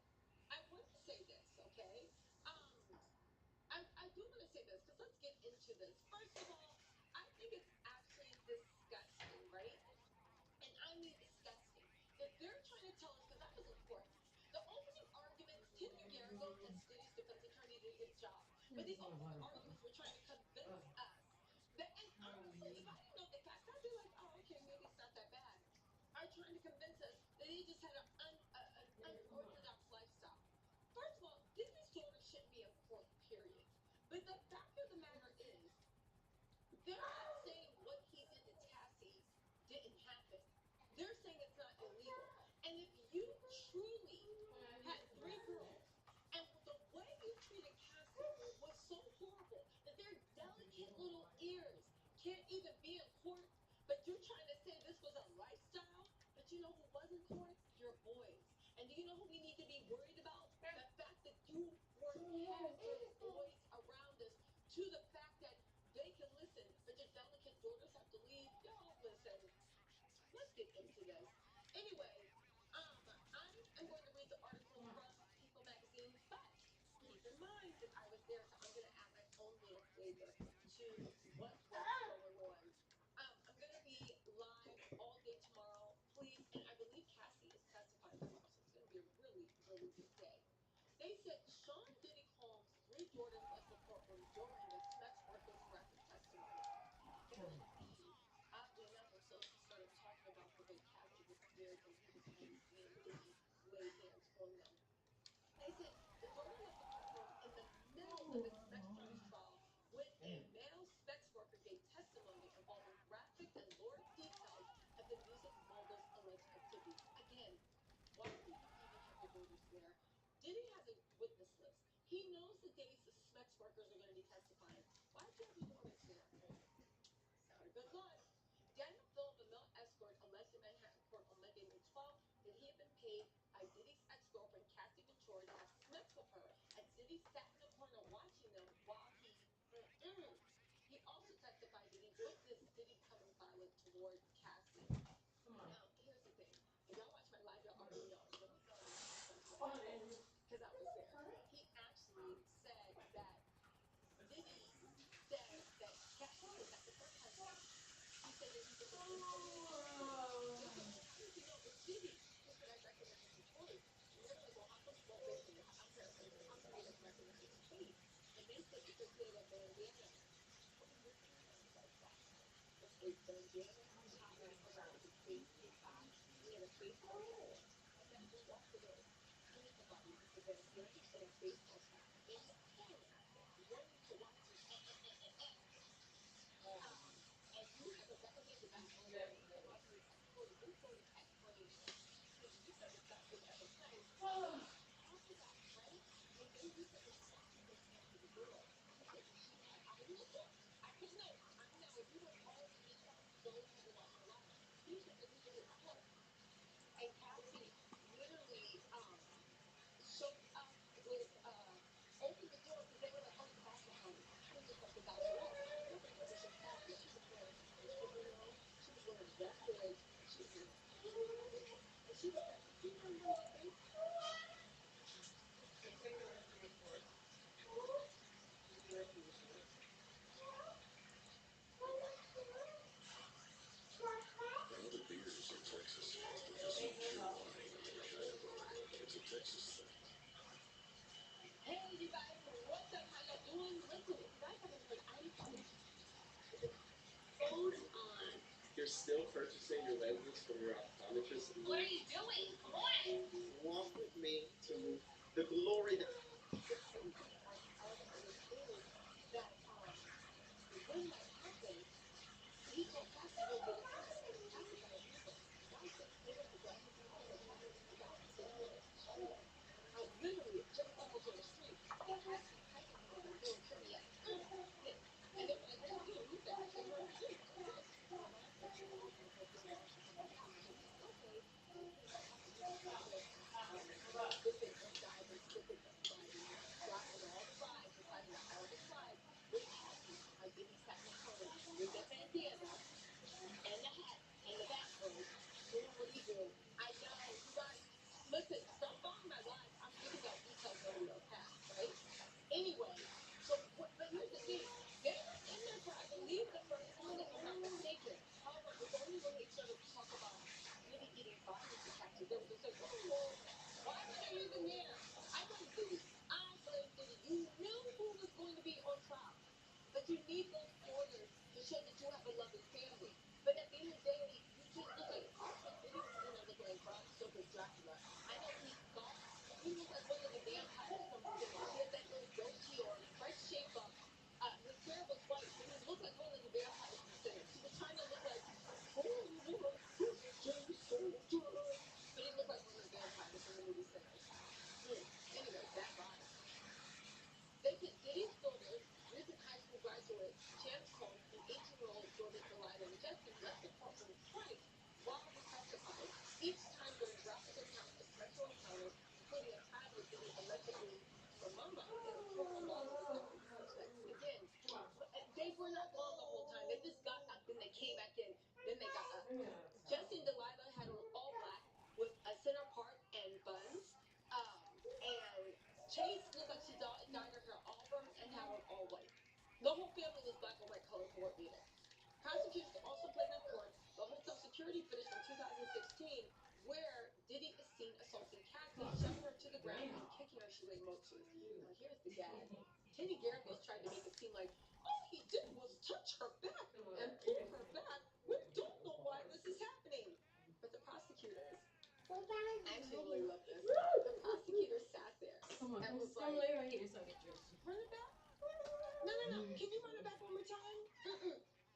I want to say this, okay? I do want to say this because let's get into this. First of all, I think it's actually disgusting, right? And I mean disgusting, that they're trying to tell us, because I was in court. The opening arguments, Tim McGarrigle, as Diddy's defense attorney, did his job. But the opening arguments were trying to convince us that, and honestly, if I didn't know the facts, I'd be like, oh, okay, maybe it's not that bad. Are trying to convince us that he just had an unorthodox lifestyle. First of all, Disney's daughter shouldn't be in court, period. But the fact of the matter is, they're not saying what he did to Cassie didn't happen. They're saying it's not illegal. And if you truly had 3 girls, and the way you treated Cassie was so horrible that their delicate little ears can't even be in court, but you're trying to say this was a lifestyle? But you know who was in court? Your boys. And do you know who we need to be worried about? The fact that you were having boys around us, to the fact that they can listen, but your delicate daughters have to leave. Y'all, listen, let's get into this. Anyway, I'm going to read the article from People Magazine, but keep in mind that I was there, so I'm going to add my own little flavor to what was going on. I'm going to be live all day tomorrow, please, and I believe Cassie is testifying tomorrow, so it's going to be a really, really big day. They said Sean Diddy Combs' 3 daughters left the courtroom during the sex workers' graphic testimony. Then he, oddly enough, also started talking about the way Cassie was scared when he was home seeing Diddy lay hands on them. They said the daughter left the courtroom in the middle of the sex charge trial when a male sex worker gave testimony involving graphic and lurid details of the music mogul's alleged activities. Again, why do you even have your daughters there? Diddy has a witness list. He knows the days the sex workers are going to be testifying. Why do you have your daughters there? Not a good look. Daniel Phillip, a male escort, alleged in Manhattan court on Monday, May 12th, that he had been paid by Diddy's ex-girlfriend, Cassie Ventura, to have sex with her, as Diddy sat in the corner watching them while he... He also testified that he witnessed Diddy becoming violent toward Cassie. Now, here's the thing. If y'all watch my live, y'all already know. Let me go and because I was there. He actually said that Diddy said that Cassie is not the first husband. He said that he's been with him for many years. They said, well, how did you know it was Diddy? He said, I recognized his voice. And they're like, well, how come, well, basically, I'm paraphrasing, how come you didn't recognize his face? And they said, because he had a bandana. What is this bandana? Like that? It's a bandana tied around his face, his eyes. He had a baseball cap. Okay, who walked away? Anybody with a bandana and a baseball cap in the corner, wanting to watch his and you have a representative basketball player watching his ex-court, you're going to explain to me that it's not good ever play. What are you talking about, right? And then he said that Cassie didn't answer the door. He said that she had eyes on her. I can know. I know. If you want all the details, go ahead and watch my live. He said that he was in court. And Cassie literally showed up with opened the door because they were like, oh, the guys are home. She was just like, the guys are out. Nobody knew this was Cassie. She was wearing a stripper robe. She was wearing dresses. She was wearing panties. And she was like, you know what I think? All the beers in Texas are just not pure wine like the kind of book. It's a Texas thing. Hey, you guys, what's up? How y'all doing? Listen, if you guys haven't heard, I'm covering Hold on. You're still purchasing your lenses from your optometrist? What are you doing? Come on. Walk with me to the glory that when that happened, he told Cassie go get a test. Cassie got a refund. Guy said, they went to glasses and all the time. The guy was sitting there at the store. Literally just almost on the street. And Cassie piping him like a little trivia. And they were like, what are you doing? Move that. I said, what are you doing? What's this? My mom said she was going to go get a lunch or something. I said, okay. He came back after we got done with dipping and diving, slipping and sliding, dropping all the rides and climbing all the slides with Cassie. My Diddy sat in the corner with that bandana and the hat and the bathrobe. Doing what he do. I know. You guys, listen, don't follow my live. I'm giving out details on your past, right? Anyway, so but here's the thing. They were in there for, I believe, the first one, if I'm not mistaken. However, it was only when they started to talk about Diddy getting violent to Cassie. They were just like, oh, well, why were they even there? I blame Diddy. I blame Diddy. You knew who was going to be on trial. But you need those lawyers to show that you have a loving family. But at the end of the day, you just look like, honestly, Diddy was sitting there looking like Bram Stoker's Dracula. I know he thought he looked like one of the vampires from Sinners. He had that little goatee on, fresh shave up. His hair was white, so he looked like one of the vampires from Sinners. He was trying to look like, oh, Christian soldier. But he looked like one of the vampires from the movie Sinners. Anyway, that vibe. They said Diddy's daughters, recent high school graduate Chance Combs and 18-year-old Jordan Delilah and Justin left the courtroom twice while he testified, each time during graphic accounts of sexual encounters, including a time where Diddy allegedly threw Mama in a Florida mall system. Again, they were not gone the whole time. They just got up, then they came back in, then they got up. Justin Delilah had on all black with a center part and buns. And Chase looked like she dyed her hair auburn and had on all white. The whole family was black and white color coordinated. Prosecutors also played in court the hotel security footage from 2016 where Diddy is seen assaulting Cassie, shoving her to the ground and kicking her shoe emojis. Now here's the gag. Kenny Garagos tried to make it seem like all he did was touch her back and pull her back. We don't know why this is happening. But the prosecutors, I actually really love this. The prosecutor sat there and was like, lay right here so I get yours. run it back? No. Can you run it back one more time?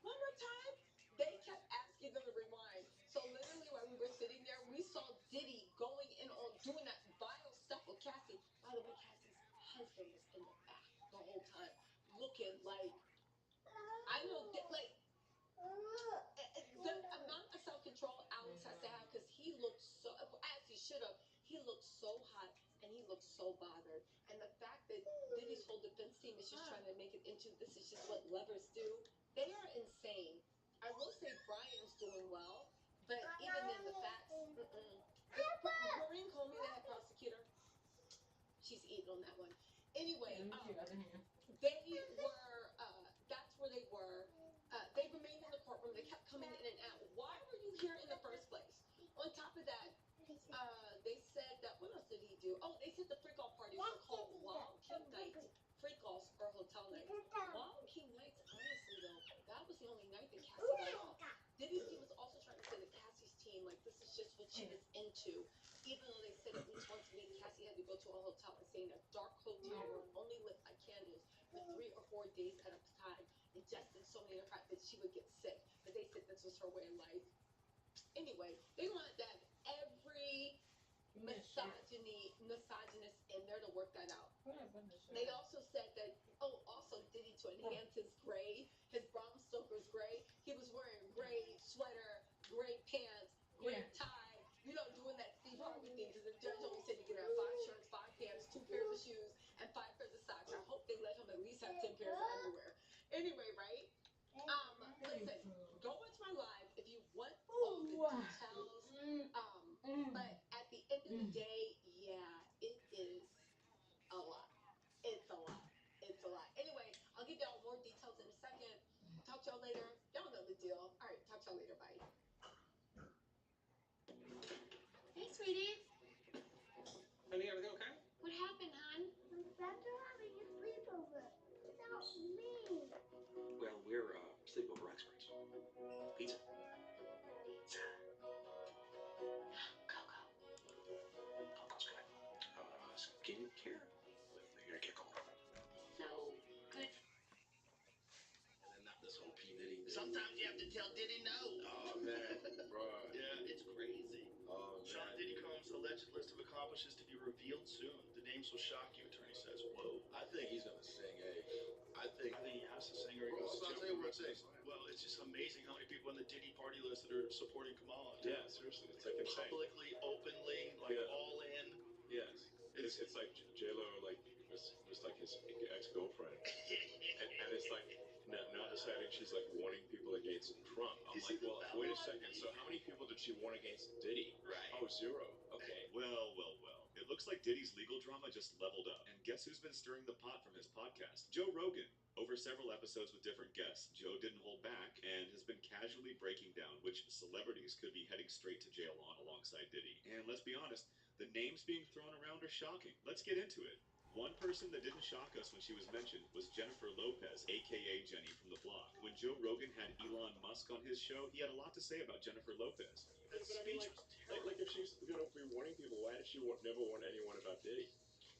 One more time? They kept asking them to rewind. So literally while we were sitting there, we saw Diddy going in on doing that vile stuff with Cassie. By the way, Cassie's husband was in the back the whole time, looking like, I know, like, the amount of self-control Alex has to have, because he looked so, as he should have, he looked so hot and he looked so bothered. And the fact that Diddy's whole defense team is just trying to make it into this is just what lovers do, they are insane. I will say Brian's doing well, but even then the facts, Maureen called me that prosecutor. She's eating on that one. Anyway, they were, that's where they were. They remained in the courtroom. They kept coming in and out. Why were you here in the first place? On top of that, they said that, what else did he do? Oh, they said the freak off parties were called Wild King Nights, freak offs, or hotel nights. Wild King Nights, honestly though, that was the only night that Cassie got off. Diddy's team was also trying to say that Cassie's team, like, this is just what she was into. Even though they said at least once a week, Cassie had to go to a hotel and stay in a dark hotel room only lit by candles for 3 or 4 days at a time, ingesting so many of the fact that she would get sick. But they said this was her way of life. Anyway, they wanted to have every misogynist in there to work that out. They also said that, also Diddy, to enhance his gray, his Bram Stoker's gray, he was wearing gray sweater, gray pants, gray tie, doing that Steve Harvey thing, because the judge always said you could have 5 shirts, 5 pants, 2 pairs of shoes, and 5 pairs of socks. I hope they let him at least have 10 pairs of underwear. Anyway, right? Listen, go watch my live if you want all the details. But at the end of the day, yeah, it is a lot. It's a lot. It's a lot. Anyway, I'll give y'all more details in a second. Talk to y'all later. Y'all know the deal. All right, talk to y'all later. Bye. Hey, sweetie. Honey, everything okay? What happened, hon? My friends are having a sleepover without me. Well, we're sleepover experts. will shock you, attorney says, whoa. I think he's gonna sing A. I think he has to sing or he Well, goes to I'll jail. tell you what it says. Well, it's just amazing how many people on the Diddy party list that are supporting Kamala. Yeah, seriously, it's like insane. Publicly, openly, like Yeah. all in. Yes, it's like J-Lo, like was like his ex-girlfriend, and it's like now deciding she's like warning people against Trump. I'm like, well, wait a second. So how many people did she warn against Diddy? Right. Oh, 0. Okay. Well. It looks like Diddy's legal drama just leveled up. And guess who's been stirring the pot from his podcast? Joe Rogan. Over several episodes with different guests, Joe didn't hold back and has been casually breaking down which celebrities could be heading straight to jail on alongside Diddy. And let's be honest, the names being thrown around are shocking. Let's get into it. One person that didn't shock us when she was mentioned was Jennifer Lopez, aka Jenny from The Block. When Joe Rogan had Elon Musk on his show, he had a lot to say about Jennifer Lopez. But I mean, like if she's gonna be warning people, why did she never warn anyone about Diddy?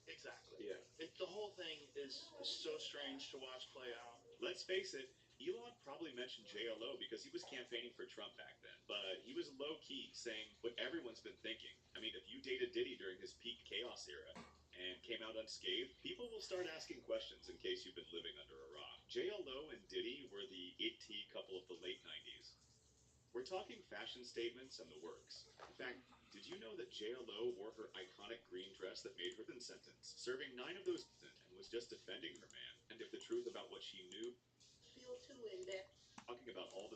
Exactly. Yeah. The whole thing is so strange to watch play out. Let's face it, Elon probably mentioned JLO because he was campaigning for Trump back then. But he was low-key saying what everyone's been thinking. I mean, if you dated Diddy during his peak chaos era and came out unscathed, people will start asking questions in case you've been living under a rock. JLO and Diddy were the it couple of the late 90s. We're talking fashion statements and the works. In fact, did you know that JLO wore her iconic green dress that made her in sentence, serving 9 of those and was just defending her man? And if the truth about what she knew, Feel too in there. talking about all the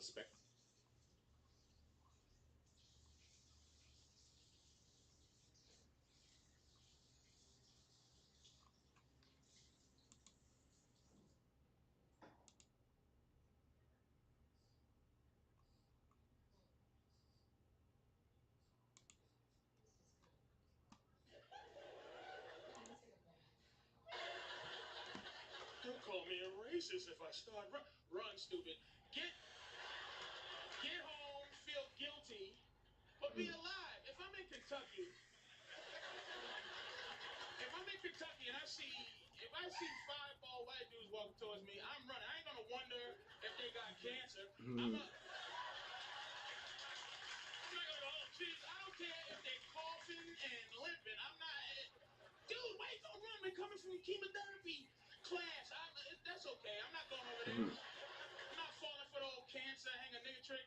Don't call me a racist if I start run, stupid. Get home, feel guilty, but be alive. If I'm in Kentucky and I see 5 bald white dudes walking towards me, I'm running. I ain't gonna wonder if they got cancer. I'm not gonna go, oh jeez, I don't care if they coughing and limping. I'm not, dude, why you gonna run? We're coming from chemotherapy class. That's okay. I'm not going over there. I'm not falling for the old cancer, hang a nigga trick.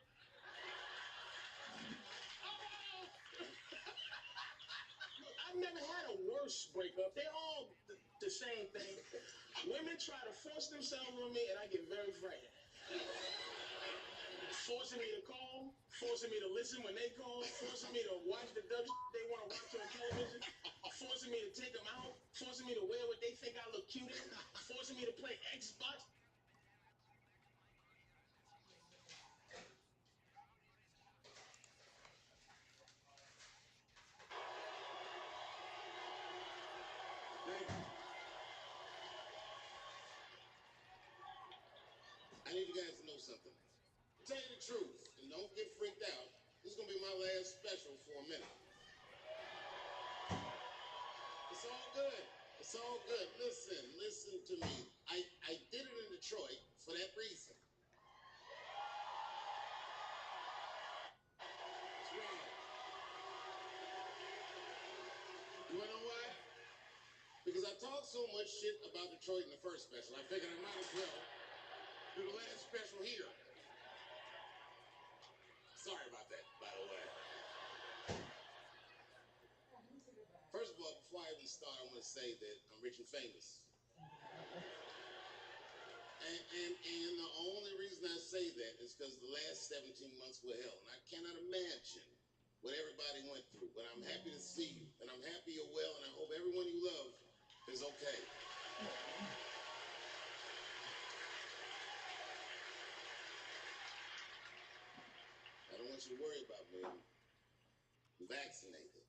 Oh! I've never had a worse breakup. They're all the same thing. Women try to force themselves on me, and I get very frightened. Forcing me to call, forcing me to listen when they call, forcing me to watch the dumb they want to watch on television, forcing me to take them out, forcing me to wear what they think I look cute in, forcing me to play Xbox. I need you guys to know something. To tell you the truth, and don't get freaked out, this is going to be my last special for a minute. It's all good. It's all good. Listen to me. I did it in Detroit for that reason. That's right. You wanna know why? Because I talked so much shit about Detroit in the first special, I figured I might as well do the last special here. Sorry about that, by the way. First of all, before I even start, I want to say that I'm rich and famous. And the only reason I say that is because the last 17 months were hell. And I cannot imagine what everybody went through. But I'm happy to see you. And I'm happy you're well. And I hope everyone you love is okay. I don't want you to worry about me. I'm vaccinated.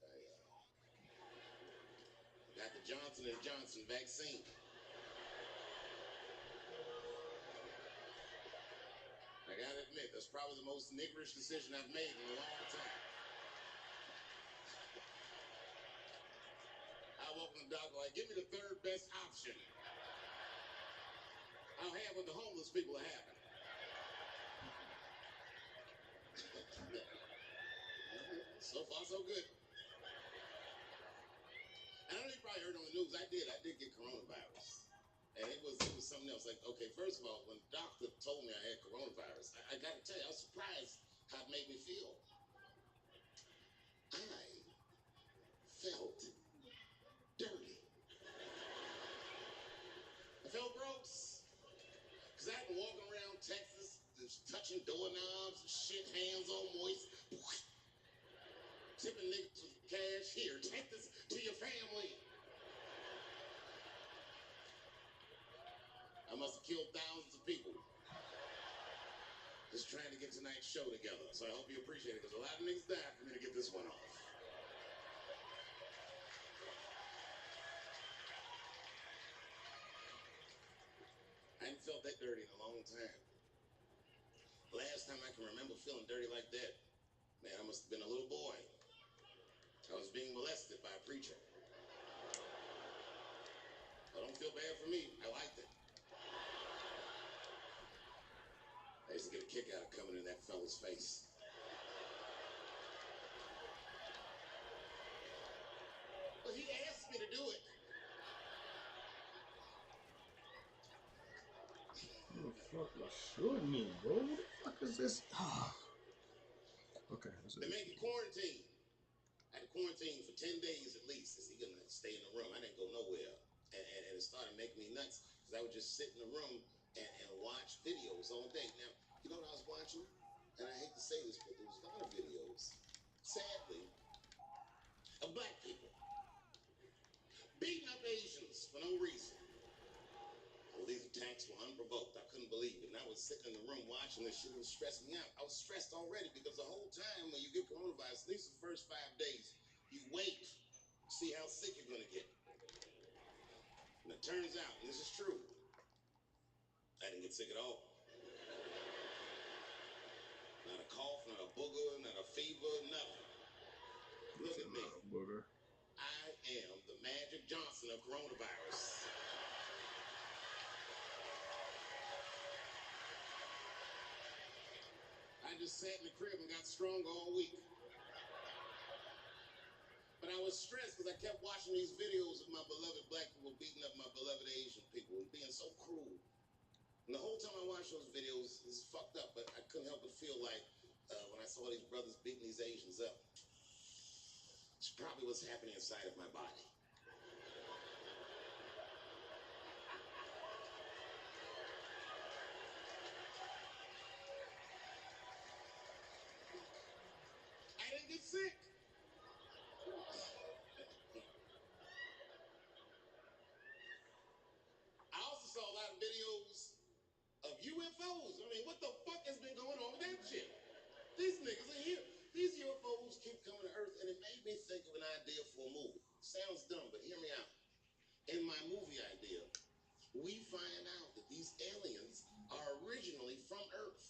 I got the Johnson & Johnson vaccine. I gotta admit, that's probably the most niggerish decision I've made in a long time. I walk in the doctor like, give me the third best option. I'll have what the homeless people are having. So far, so good. And I know you're probably probably heard on the news. I did get coronavirus. And it was something else. Like, okay, first of all, when the doctor told me I had coronavirus, I got to tell you, I was surprised how it made me feel. I felt dirty. I felt gross. Because I've been walking around Texas, just touching doorknobs and shit, hands all moist. Tipping niggas with cash. Here, take this to your family. I must have killed thousands of people just trying to get tonight's show together. So I hope you appreciate it, because a lot of niggas died for me to get this one off. I ain't felt that dirty in a long time. Last time I can remember feeling dirty like that, man, I must have been a little boy. I was being molested by a preacher. I don't feel bad for me. I liked it. I used to get a kick out of coming in that fella's face. Well, he asked me to do it. What the fuck you shooting me, bro? What the fuck is this? Okay. They made me quarantine. I had to quarantine for 10 days at least. He gonna stay in the room. I didn't go nowhere. And it started making me nuts, because I would just sit in the room and watch videos all day. Now, you know what I was watching? And I hate to say this, but there was a lot of videos, sadly, of black people beating up Asians for no reason. Well, these attacks were unprovoked. I couldn't believe it. And I was sitting in the room watching this shit. It was stressing me out. I was stressed already, because the whole time when you get coronavirus, at least the first 5 days, you wait, see how sick you're going to get. And it turns out, and this is true, I didn't get sick at all. Not a cough, not a booger, not a fever, nothing. Look at me. Booger. I am the Magic Johnson of coronavirus. I just sat in the crib and got stronger all week. But I was stressed because I kept watching these videos of my beloved black people beating up my beloved Asian people and being so cruel. And the whole time I watched those videos, this is fucked up, but I couldn't help but feel like when I saw these brothers beating these Asians up, it's probably what's happening inside of my body. I didn't get sick. I also saw a lot of videos of UFOs. I mean, what the fuck has been going on with that shit? These niggas are here. These UFOs keep coming to Earth, and it made me think of an idea for a movie. Sounds dumb, but hear me out. In my movie idea, we find out that these aliens are originally from Earth.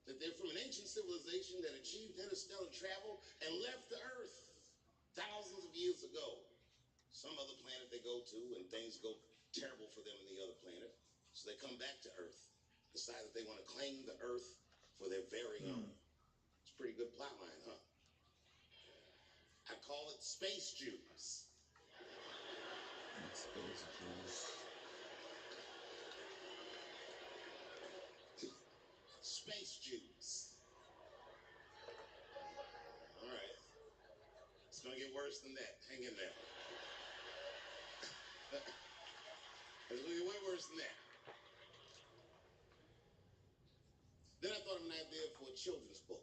That they're from an ancient civilization that achieved interstellar travel and left the Earth thousands of years ago. Some other planet they go to, and things go terrible for them in the other planet. So they come back to Earth, decide that they want to claim the Earth for their very own. It's a pretty good plot line, huh? I call it Space Jews. Space Jews. Space Jews. All right. It's going to get worse than that. Hang in there. It's going to get way worse than that. Then I thought of an idea for a children's book.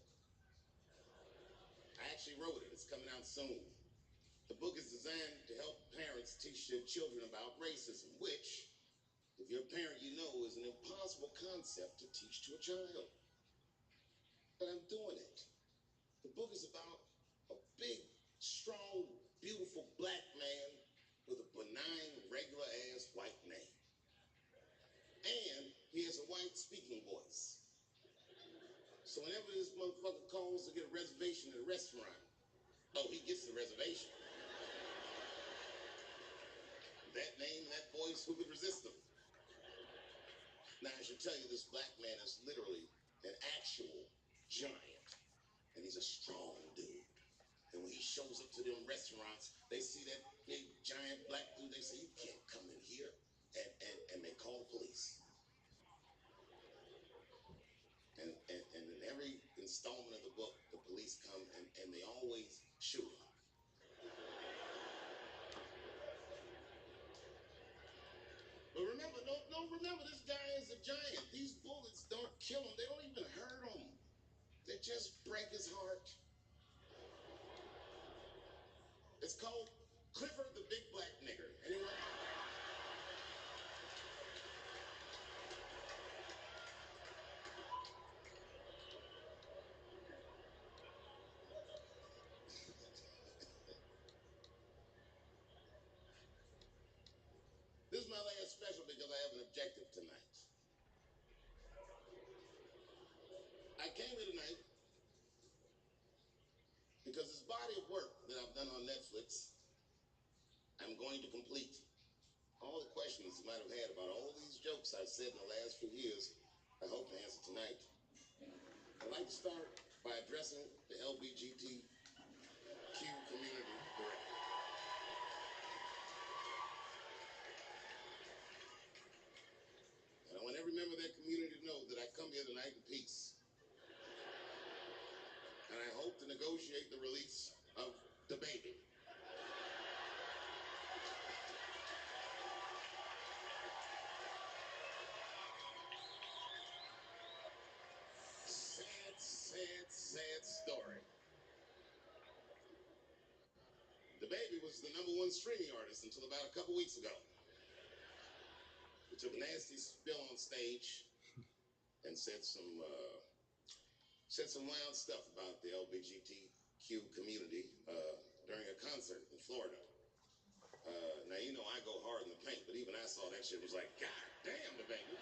I actually wrote it. It's coming out soon. The book is designed to help parents teach their children about racism, which, if you're a parent, you know is an impossible concept to teach to a child. But I'm doing it. The book is about a big, strong, beautiful black man with a benign, regular-ass white name. And he has a white speaking voice. So whenever this motherfucker calls to get a reservation at a restaurant, oh, he gets the reservation. That name, that voice, who could resist him? Now, I should tell you, this black man is literally an actual giant. And he's a strong dude. And when he shows up to them restaurants, they see that big, giant installment of the book, the police come and they always shoot him. But remember, remember, this guy is a giant. These bullets don't kill him. They don't even hurt him. They just break his heart. It's called Clifford the Big Black Nigger. Anyone? This is my last special because I have an objective tonight. I came here tonight because this body of work that I've done on Netflix, I'm going to complete. All the questions you might have had about all these jokes I've said in the last few years, I hope to answer tonight. I'd like to start by addressing the LGBTQ community directly. And I want every member of that community to know that I come here tonight in peace. And I hope to negotiate the release of the baby. Sad story. The baby was the #1 streaming artist until about a couple weeks ago. He took a nasty spill on stage and said some wild stuff about the LGBTQ community during a concert in Florida. Now, you know I go hard in the paint, but even I saw that shit was like, God damn, the baby.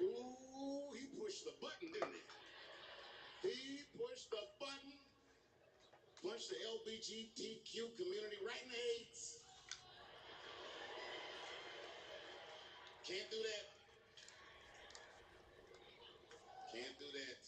Ooh, he pushed the button, didn't he? He pushed the button, punched the LGBTQ community right in the AIDS. Can't do that. Can't do that.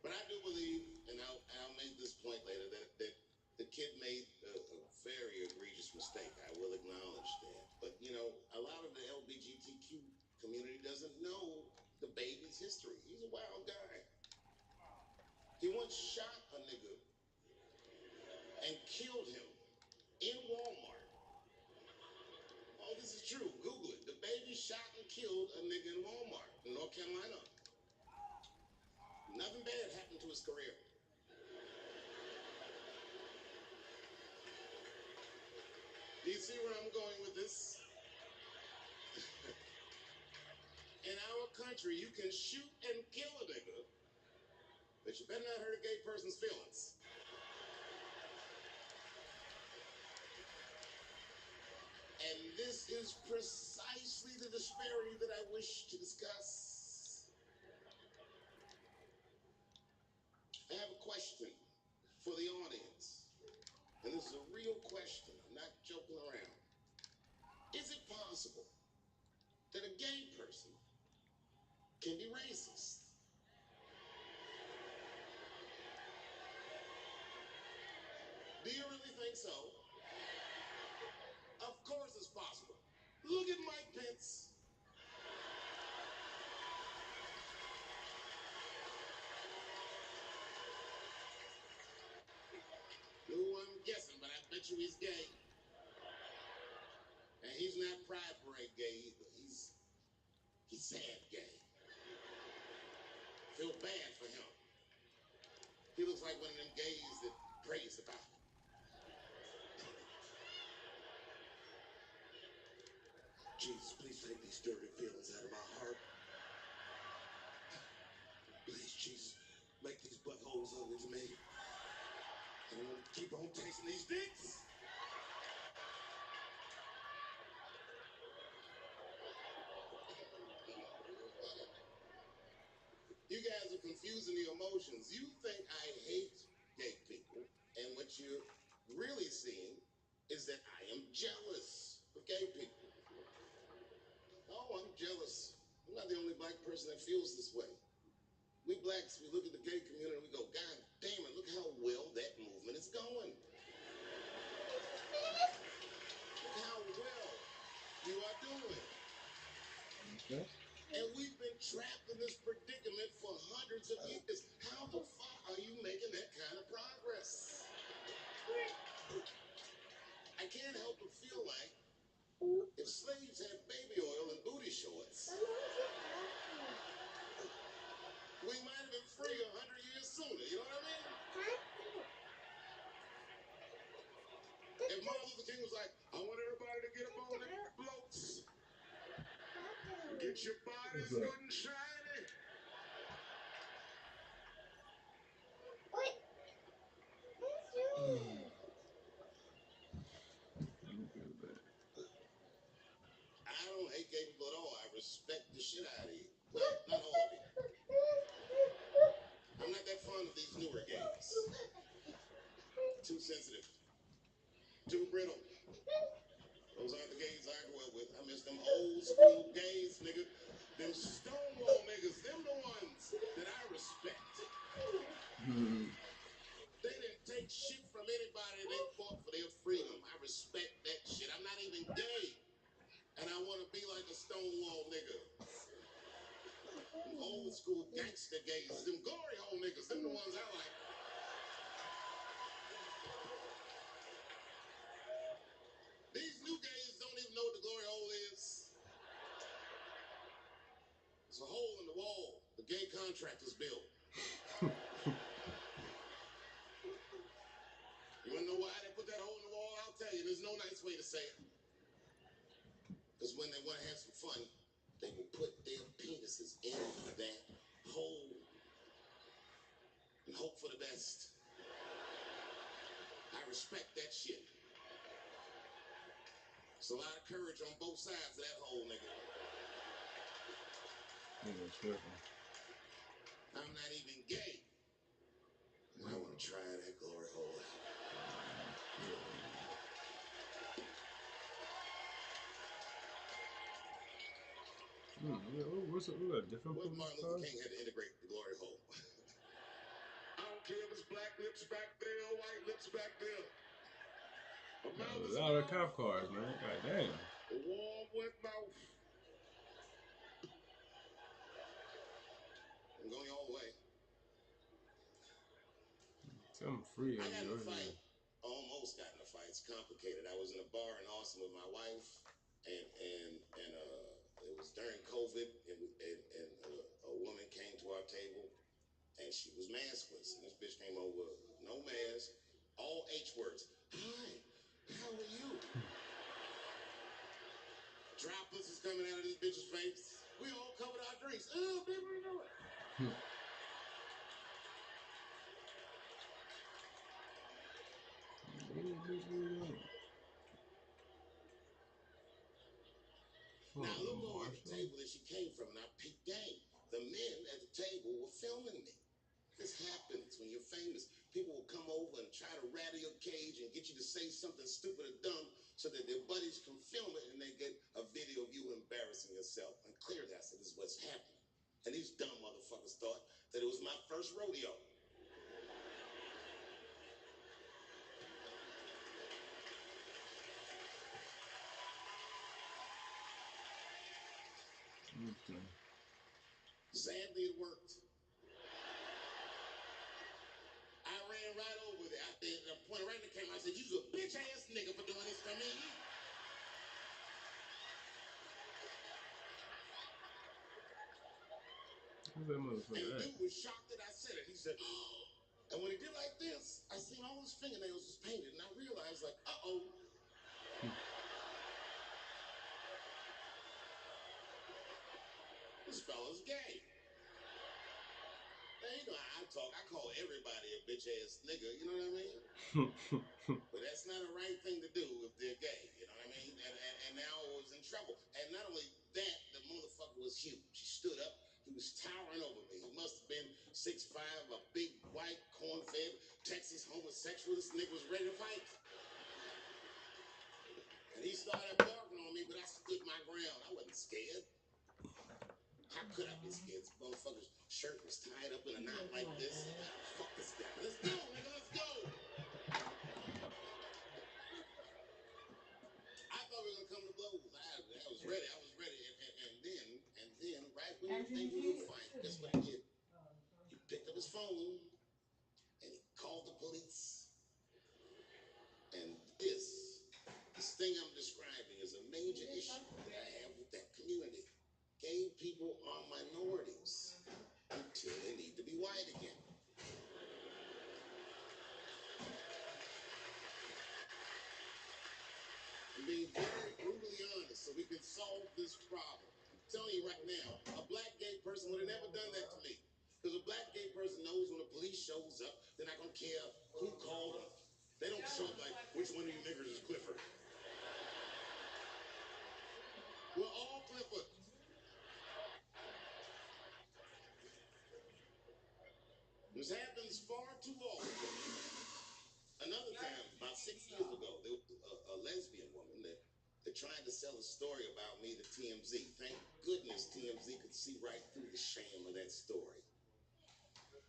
But I do believe, and I'll make this point later, that the kid made a very egregious mistake. I will acknowledge that. But, you know, a lot of the LGBTQ community doesn't know the baby's history. He's a wild guy. He once shot a nigga and killed him in Walmart. Oh, this is true. Google it. The baby shot and killed a nigga in Walmart in North Carolina. Nothing bad happened to his career. Do you see where I'm going with this? In our country, you can shoot and kill a nigga, but you better not hurt a gay person's feelings. And this is precisely the disparity that I wish to discuss. I have a question for the audience. And this is a real question. I'm not joking around. Is it possible that a gay person can be racist? Do you really think so? Of course it's possible. Look at Mike Pence. Ooh, I'm guessing, but I bet you he's gay. And he's not Pride Parade gay either. He's sad gay. Feel bad for him. He looks like one of them gays that prays about it. Jesus, please take these dirty feelings out of my heart. Please, Jesus, make these buttholes ugly to me. And I'm gonna keep on tasting these dicks. You guys are confusing the emotions. You think I hate gay people, and what you're really seeing is that I am jealous of gay people. Oh, I'm jealous. I'm not the only black person that feels this way. We blacks, we look at the gay community and we go, God damn it, look how well that movement is going. Look how well you are doing. trapped in this predicament for hundreds of years. How the fuck are you making that kind of progress? I can't help but feel like if slaves had baby oil and booty shorts, we might have been free 100 years sooner. You know what I mean? If Martin Luther King was like, I want everybody to get up on their floats, get your bodies good and shiny. I don't hate gay people at all. I respect the shit out of you. Well, not all of you. I'm not that fond of these newer gays. Too sensitive. Too brittle. Those aren't the gays I grew up with. I miss them old school gays, nigga. Them Stonewall niggas. Them the ones that I respect. They didn't take shit from anybody. They fought for their freedom. I respect that shit. I'm not even gay. And I want to be like a Stonewall nigga. Them old school gangster gays. Them glory hole niggas. Them the ones I like. These new gays don't even know what the glory hole is. It's a hole in the wall the gay contractors built. You want to know why they put that hole in the wall? I'll tell you. There's no nice way to say it. Because when they want to have some fun, they will put their penises in that hole and hope for the best. I respect that shit. There's a lot of courage on both sides of that hole, nigga. I'm not even gay. And I want to try that glory hole out. What's a different What Martin Luther King had to integrate the glory hole. I don't care if it's black lips back there, white lips back there. A lot of cop cars, man. God damn. A warm, wet mouth. I'm going your way. I'm free. I got in a fight. Almost got in a fight. It's complicated. I was in a bar in Austin with my wife, and it was during COVID, and a woman came to our table, and she was maskless. And this bitch came over, no mask, all H words. Hi, how are you? Droplets is coming out of this bitch's face. We all covered our drinks. Oh, baby, what are you doing? Now I looked over at the table that she came from, and I peeped game. The men at the table were filming me. This happens when you're famous. People will come over and try to rattle your cage and get you to say something stupid or dumb so that their buddies can film it and they get a video of you embarrassing yourself. And clearly I said, this is what's happening. And these dumb motherfuckers thought that it was my first rodeo. Sadly, it worked. I ran right over there. I pointed right in the camera. I said, "You's a bitch ass nigga for doing this to me." And the dude was shocked that I said it. He said, "Oh." And when he did like this, I seen all his fingernails was painted, and I realized, like, uh-oh. This fella's gay. Now, you know how I talk. I call everybody a bitch ass nigga, you know what I mean? But that's not a right thing to do if they're gay, you know what I mean? And now I was in trouble. And not only that, the motherfucker was huge. He stood up. He was towering over me. He must have been 6'5", a big white corn-fed Texas homosexual. This nigga was ready to fight. And he started barking on me, but I stood my ground. I wasn't scared. How could I be scared? This motherfucker's shirt was tied up in a knot like this. Fuck this guy. Let's go, nigga. Let's go. I thought we were gonna come to blows. I was ready. And then, right when they would fight. Guess what he did? He picked up his phone and he called the police. And this thing I'm describing is a major issue that I have with that community. Gay people are minorities until they need to be white again. I'm being very brutally honest so we can solve this problem. I'm telling you right now, a black gay person would have never done that to me. Because a black gay person knows when the police shows up, they're not going to care who called them. They don't show up like, which one of you niggers is Clifford? We're all Clifford. This happens far too often. Another time, about 6 years ago, there was a lesbian woman that tried to sell a story about me to TMZ. Thank goodness TMZ could see right through the sham of that story.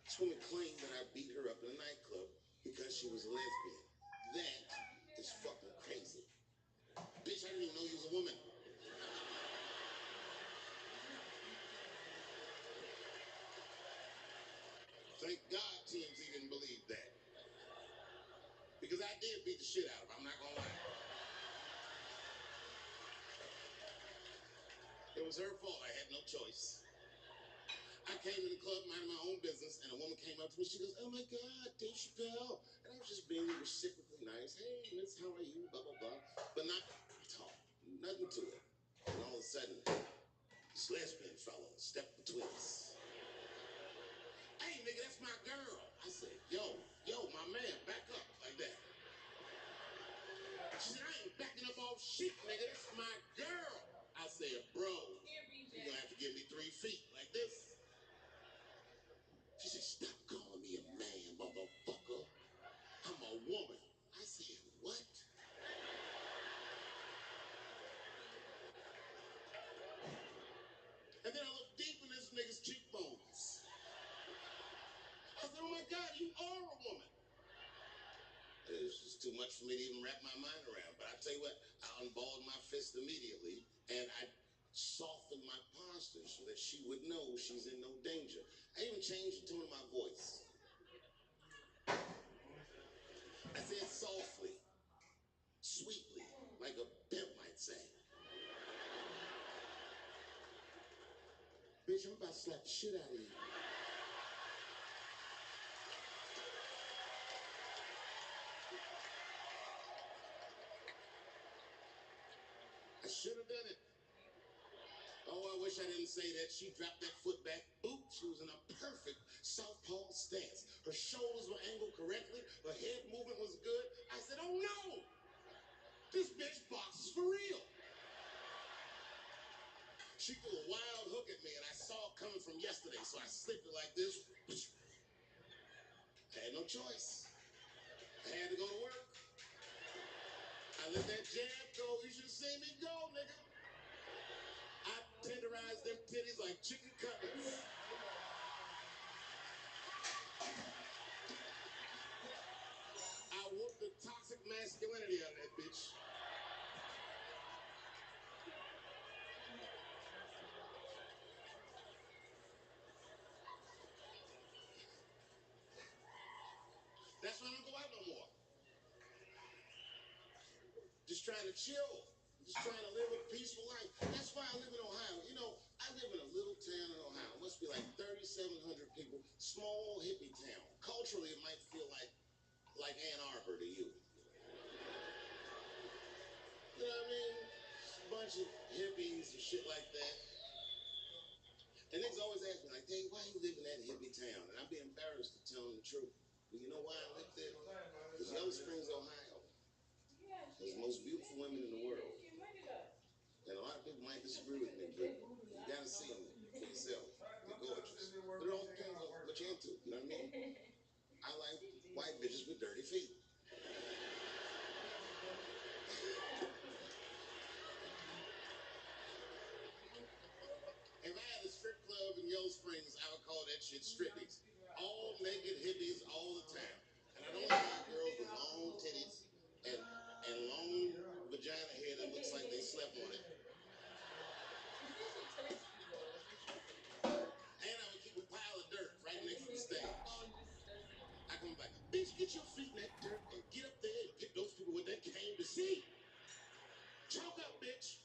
This woman claimed that I beat her up in a nightclub because she was a lesbian. That is fucking crazy. Bitch, I didn't even know you was a woman. Thank God TMZ didn't believe that. Because I did beat the shit out of her, I'm not gonna lie. It was her fault, I had no choice. I came to the club minding my own business, and a woman came up to me. She goes, "Oh my God, Dave Chappelle." And I was just being reciprocally nice. "Hey, miss, how are you?" Blah, blah, blah. But not talk. Nothing to it. And all of a sudden, this lesbian fellow stepped between us. "Hey, nigga, that's my girl." I said, yo, my man, back up like that. She said, "I ain't backing up off shit, nigga. That's my girl." I said, "Bro, you're gonna have to give me 3 feet like this." She said, "Stop calling me a man, motherfucker. I'm a woman." I said, "What?" And then I looked deep in this nigga's cheekbones. I said, "Oh my God, you are a woman." It was just too much for me to even wrap my mind around. But I tell you what, I unballed my fist immediately, and I softened my posture so that she would know she's in no danger. I even changed the tone of my voice. I said softly, sweetly, like a pimp might say. "Bitch, I'm about to slap the shit out of you." I should have done it. Oh, I wish I didn't say that. She dropped that foot back. Boop. She was in a perfect southpaw stance. Her shoulders were angled correctly. Her head movement was good. I said, "Oh no! This bitch boxes for real." She threw a wild hook at me, and I saw it coming from yesterday, so I slipped it like this. I had no choice. I had to go to work. I let that jab go. You should have seen me go, nigga. I tenderized them titties like chicken cutlets. I whooped the toxic masculinity out of that bitch. That's why I don't go out no more. Just trying to chill. Just trying to live a peaceful life. That's why I live in Ohio. You know, I live in a little town in Ohio. It must be like 3,700 people. Small hippie town. Culturally, it might feel like Ann Arbor to you. You know what I mean? Just a bunch of hippies and shit like that. And niggas always ask me, like, "Dave, why you live in that hippie town?" And I'd be embarrassed to tell them the truth. But you know why I live there? Because Yellow Springs, Ohio has the most beautiful women in the world. And a lot of people might disagree with me, but you gotta see them for yourself. They're gorgeous. But it all depends on what you're into, you know what I mean? I like white bitches with dirty feet. If I had a strip club in Yellow Springs, I would call that shit strippies. All naked hippies all the time. And I'd only like girls with long titties and long vagina hair that looks like they slept on it. Put your feet in that dirt and get up there and get those people what they came to see. Chalk up, bitch.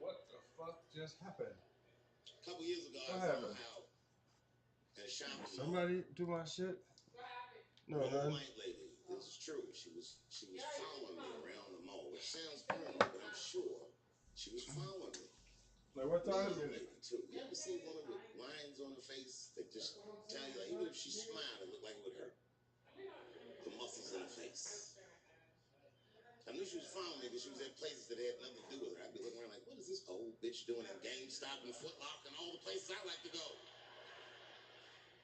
What the fuck just happened? A couple years ago, What I happened? was out at a shopping mall. Somebody do my shit? No, An old none. white lady. This is true. She was following me around the mall, which sounds criminal, but I'm sure she was following me. Like what time is Lady it? too. You ever see a woman with lines on her face that just tell you, like, even if she smiled, it looked like it would hurt? The muscles in her face. I knew she was following me because she was at places that had nothing to do with her. I'd be looking around like, what is this old bitch doing at GameStop and Foot Locker and all the places I like to go?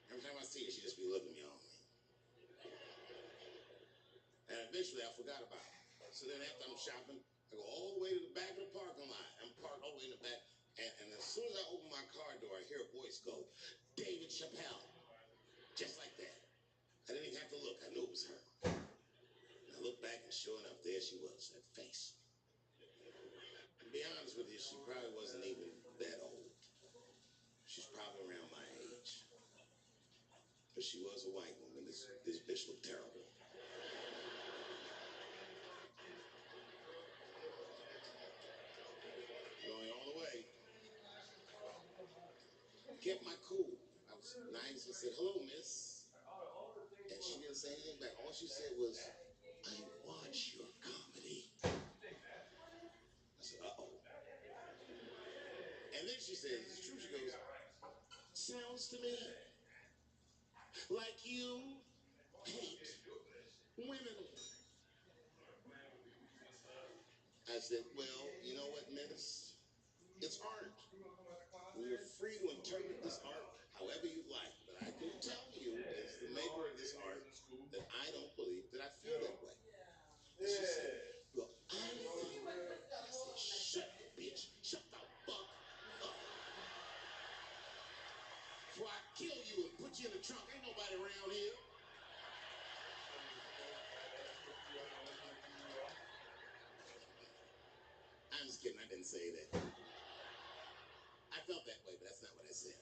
Every time I see her, she just be looking me on me. And eventually I forgot about it. So then after I'm shopping, I go all the way to the back of the parking lot. I'm parked all the way in the back. And as soon as I open my car door, I hear a voice go, David Chappelle. Just like that. I didn't even have to look. I knew it was her. And I looked back and sure enough, there she was, that face. To be honest with you, she probably wasn't even that old. She's probably around my age. But she was a white woman. This bitch looked terrible. Going all the way. Kept my cool. I was nice and said, hello, miss. And she didn't say anything back. All she said was, I watch your comedy. I said, uh-oh. And then she says, it's true. She goes, sounds to me like you hate women. I said, well, you know what, miss? It's art. You're free to interpret this art however you like. But I can tell you, as the maker of this art, that I don't believe that I feel that way. And she said, well, I feel it. And I said, shut up, bitch. Shut the fuck up. Before I kill you and put you in the trunk, ain't nobody around here. I'm just kidding. I didn't say that. I felt that way, but that's not what I said.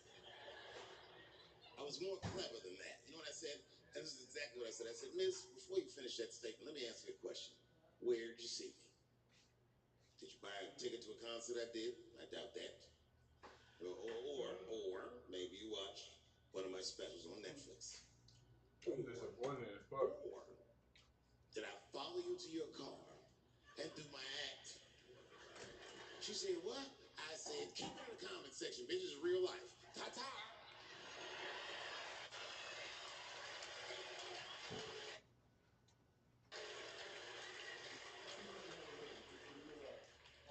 I was more clever than that. You know what I said? And this is exactly what I said. I said, miss, before you finish that statement, let me ask you a question. Where'd you see me? Did you buy a ticket to a concert I did? I doubt that. Or maybe you watched one of my specials on Netflix. I'm disappointed as fuck. Or did I follow you to your car and do my act? She said, what? I said, keep it in the comment section, bitch. This is real life. Ta-ta.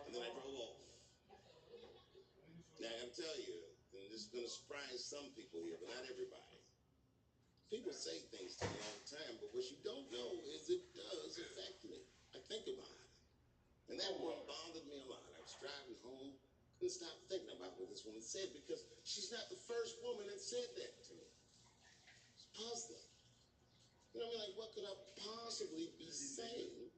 And then I drove off. Now, I gotta tell you, and this is gonna surprise some people here, but not everybody. People say things to me all the time, but what you don't know is it does affect me. I think about it. And that one bothered me a lot. I was driving home, couldn't stop thinking about what this woman said because she's not the first woman that said that to me. It's puzzling. You know what I mean? Like, what could I possibly be saying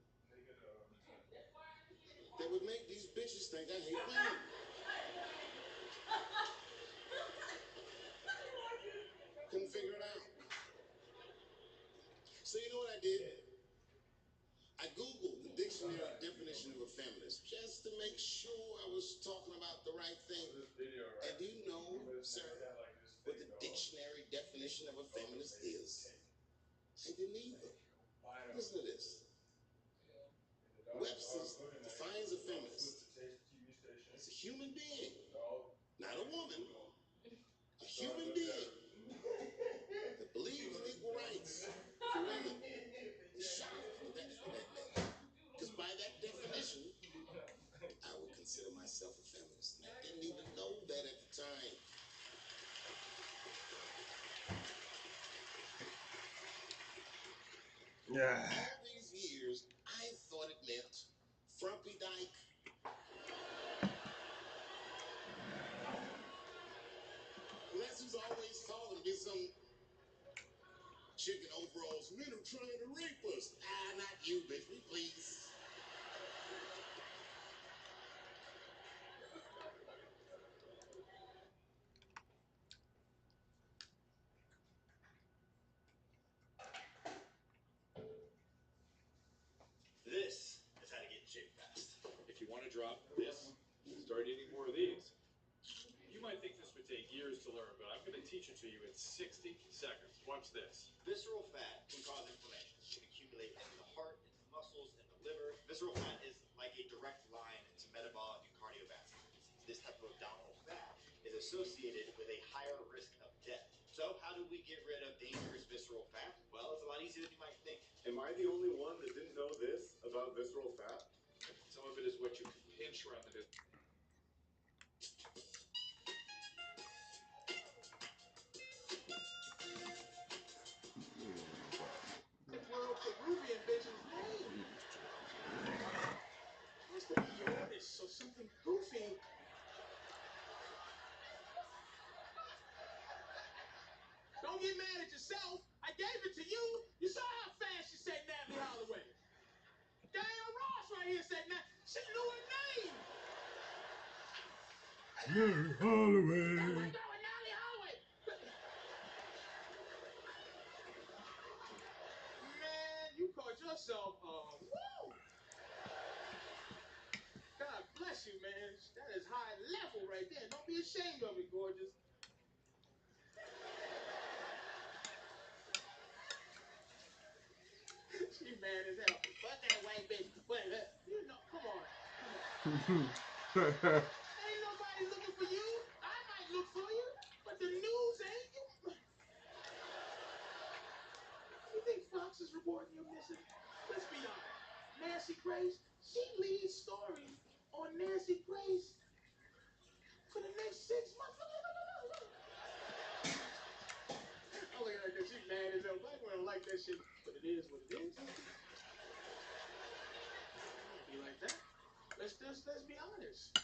that would make these bitches think I hate women? Couldn't figure it out. So you know what I did? I Googled the dictionary definition of a feminist just to make sure I was talking about the right thing. And do you know, sir, what the dictionary definition of a feminist is? I didn't either. Listen to this. Webster defines a feminist as a human being, not a woman, a human being that believes in equal rights for women. Shocked that meant. Because by that definition, I would consider myself a feminist. And I didn't even know that at the time. Yeah. All these years, I thought it meant frumpy dyke. Well, that's who's always calling me some chicken overalls. Men are trying to rape us. Ah, not you, bitch. Me, please. drop this and start eating more of these. You might think this would take years to learn, but I'm going to teach it to you in 60 seconds. Watch this. Visceral fat can cause inflammation. It can accumulate in the heart, in the muscles, in the liver. Visceral fat is like a direct line to metabolic and cardiovascular disease. This type of abdominal fat is associated with a higher risk of death. So how do we get rid of dangerous visceral fat? Well, it's a lot easier than you might think. Am I the only one that didn't know this about visceral fat? Some of it is what you can pinch around the World Peruvian bitch's name. Supposed to be yours, so something goofy. Don't get mad at yourself. I gave it to you. You saw how fast you said Natalie Holloway. Diana Ross right here said that. She knew her name. Natalie Holloway. Natalie Holloway. Man, you called yourself woo. God bless you, man. That is high level right there. Don't be ashamed of it, gorgeous. She mad as hell. Fuck that white bitch. Wait, you know, come on. Ain't nobody looking for you. I might look for you, but the news ain't. You think Fox is reporting you missing? Let's be honest. Nancy Grace, she leads stories on Nancy Grace for the next 6 months. I'm looking at that. She's mad as hell. Black women don't like that shit, but it is what it is. Be like that. Let's be honest.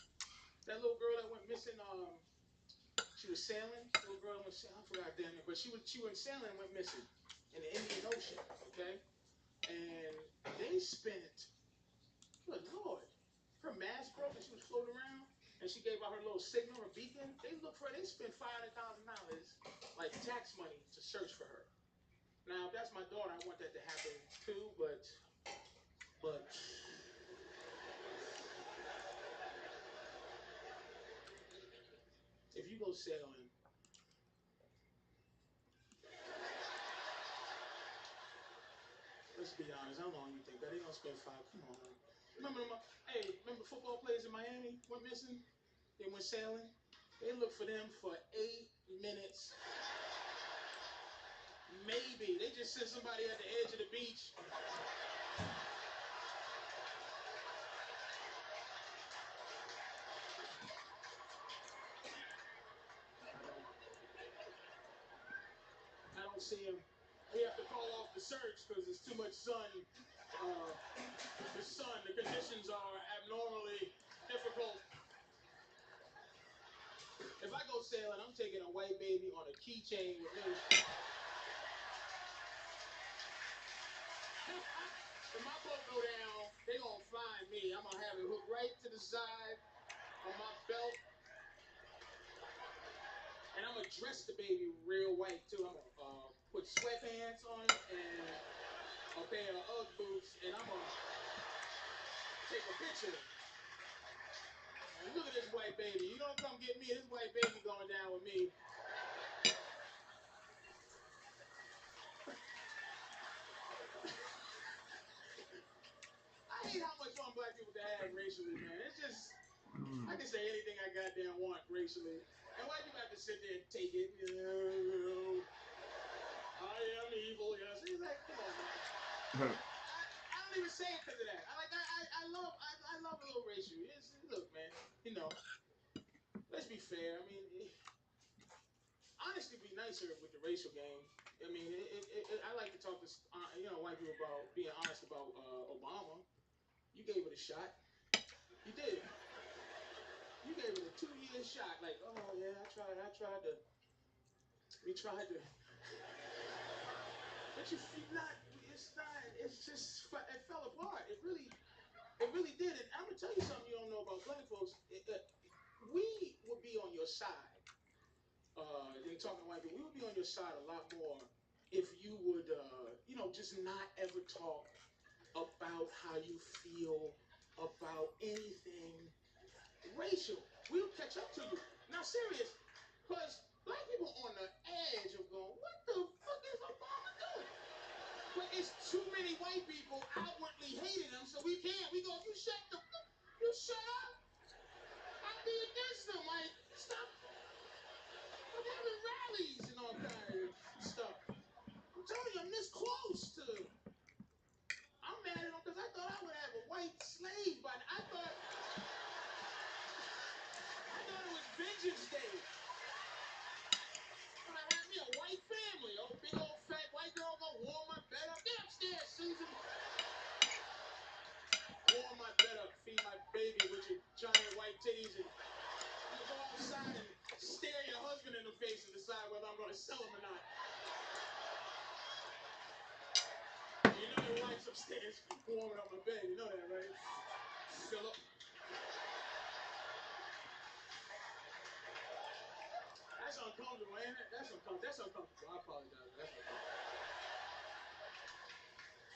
That little girl that went missing, she was sailing. Little girl went sailing. I forgot damn it, but she went sailing and went missing in the Indian Ocean. Okay, and they spent, good lord, her mast broke and she was floating around, and she gave out her little signal, her beacon. They looked for her. They spent $500,000, like tax money, to search for her. Now, if that's my daughter, I want that to happen too, but. If you go sailing, let's be honest, how long you think that they gonna spend five? Come on. Remember football players in Miami went missing? They went sailing. They looked for them for 8 minutes. Maybe. They just sent somebody at the edge of the beach. I don't see him. We have to call off the search because there's too much sun. The conditions are abnormally difficult. If I go sailing, I'm taking a white baby on a keychain with me. If my boat go down, they gonna find me. I'm gonna have it hooked right to the side of my belt. And I'm gonna dress the baby real white too. I'm gonna put sweatpants on it and a pair of Ugg boots, and I'm gonna take a picture. And look at this white baby. You don't come get me. This white baby going down with me. I hate how much fun black people can have racially, man. It's just, I can say anything I goddamn want racially. And white people have to sit there and take it. I am evil, yes. It's like, come on, man. I don't even say it because of that. I love a little racial. Look, man, you know, let's be fair. I mean, honestly, be nicer with the racial game. I mean, I like to talk to white people about being honest about Obama. You gave it a shot. You did. You gave it a 2-year shot. Like, oh yeah, we tried to. But it's just, it fell apart. It really did. And I'm gonna tell you something you don't know about black folks. We would be on your side. In talking to white people, we would be on your side a lot more if you would, just not ever talk about how you feel about anything racial. We'll catch up to you. Now, serious, because black people on the edge of going, what the fuck is Obama doing? But it's too many white people outwardly hating him, so we can't. We go, you shut up. I'll be against them. Like, stop. I'm having rallies and all kinds of stuff. I'm telling you, I'm this close to. I'm mad at him because I thought I would have a white slave, but I thought it was Vengeance Day. When I had me a white family, oh, big old fat white girl gonna warm my bed up. Get upstairs, Susan. Warm my bed up, feed my baby with your giant white titties, and I'm gonna go outside and stare your husband in the face and decide whether I'm gonna sell him or not. You know your wife's upstairs warming up my bed. You know that, right? Philip. That's uncomfortable, ain't it? That's uncomfortable. That's uncomfortable. I apologize. That's uncomfortable.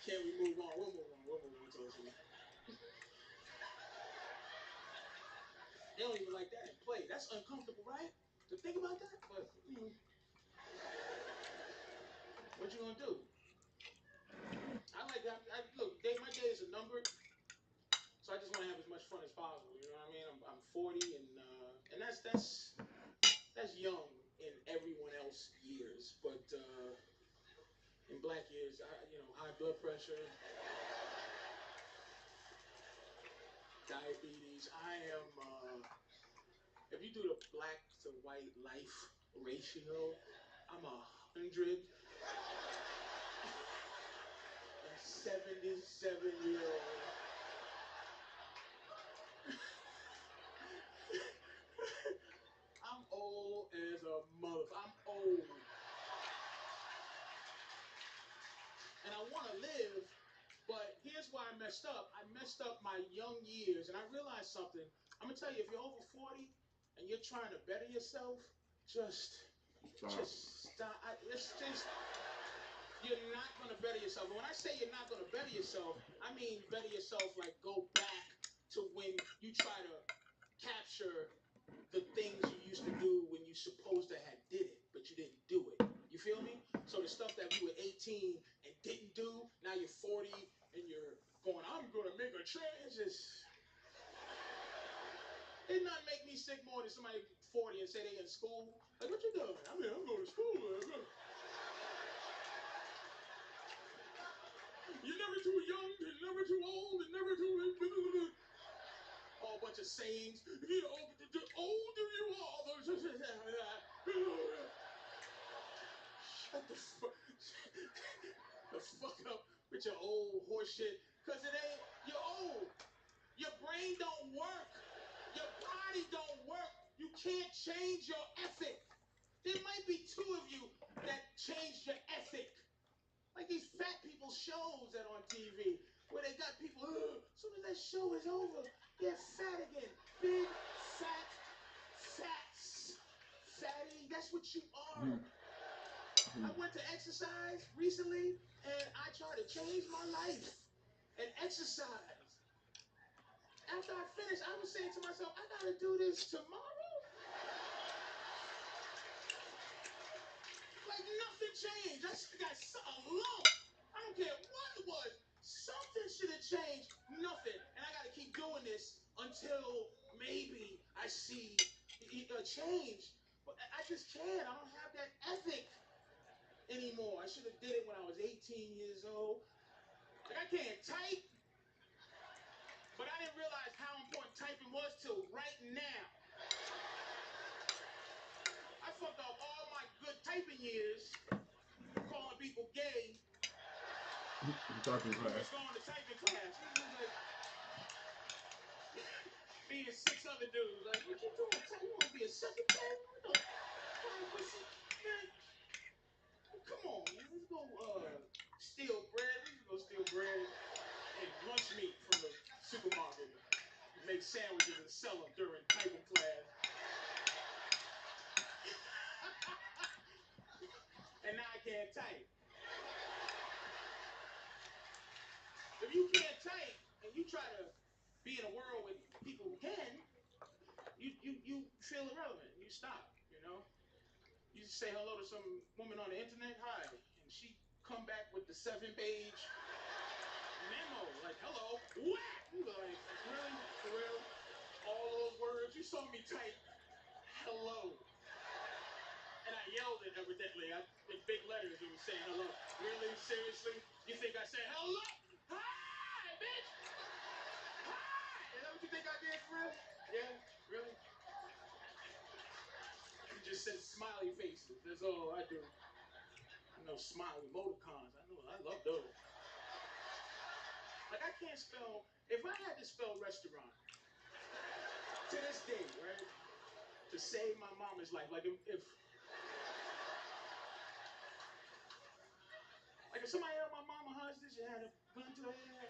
Can we move on? We'll move on. We'll move on to this one. They don't even like that in play. That's uncomfortable, right? To think about that? But, what you gonna do? I like that. Look, my days are numbered, so I just want to have as much fun as possible. You know what I mean? I'm 40, and that's young in everyone else's years, but in black years, high blood pressure, diabetes. I am. If you do the black to white life ratio, I'm 177-year-old. I'm old as a mother. I'm old. And I want to live, but here's why I messed up. I messed up my young years, and I realized something. I'm going to tell you, if you're over 40 and you're trying to better yourself, just stop. You're not going to better yourself. And when I say you're not going to better yourself, I mean better yourself like go back to when you try to capture the things you used to do when you supposed to have did it, but you didn't do it. You feel me? So the stuff that you were 18 and didn't do, now you're 40 and you're going, I'm going to make a change. It doesn't make me sick more than somebody 40 and say they in school. Like, what you doing? I mean, I'm going to school. You're never too young, and never too old, and never too... Whole bunch of sayings. The older you are, shut the fuck up with your old horse shit. Because it ain't... You're old. Your brain don't work. Your body don't work. You can't change your ethic. There might be two of you that changed your ethic. Like these fat people shows that on TV, where they got people, as soon as that show is over, they're fat again. Big, fat, fatty, that's what you are. I went to exercise recently, and I tried to change my life and exercise. After I finished, I was saying to myself, I gotta do this tomorrow? Like nothing changed. I just got a lump. I don't care what it was. Something should have changed. Nothing. And I got to keep doing this until maybe I see a change. But I just can't. I don't have that ethic anymore. I should have did it when I was 18 years old. Like I can't type. But I didn't realize how important typing was till right now. I fucked up all my good typing years, calling people gay. Typing class. Just going to typing class. Like, me and 6 other dudes. Like, what you doing? You want to be a secretary? What the man? Come on, man. Let's go steal bread. We can go steal bread and lunch meat from the supermarket. Make sandwiches and sell them during typing class. And now I can't type. If you can't type and you try to be in a world with people who can, you feel irrelevant. You stop, you know? You say hello to some woman on the internet, hi, and she come back with the 7-page memo, like, hello, what? You like, really? For real? All those words? You saw me type hello. And I yelled it evidently. In big letters, it was saying hello. Really? Seriously? You think I said hello? Hi, bitch! Hi! Is that what you think I did for real? Yeah? Really? You just said smiley faces. That's all I do. You know, smiley emoticons. I know. I love those. Like, I can't spell. If I had to spell restaurant to this day, right? To save my mama's life. Like, if somebody held my mama hostage and had a gun to her head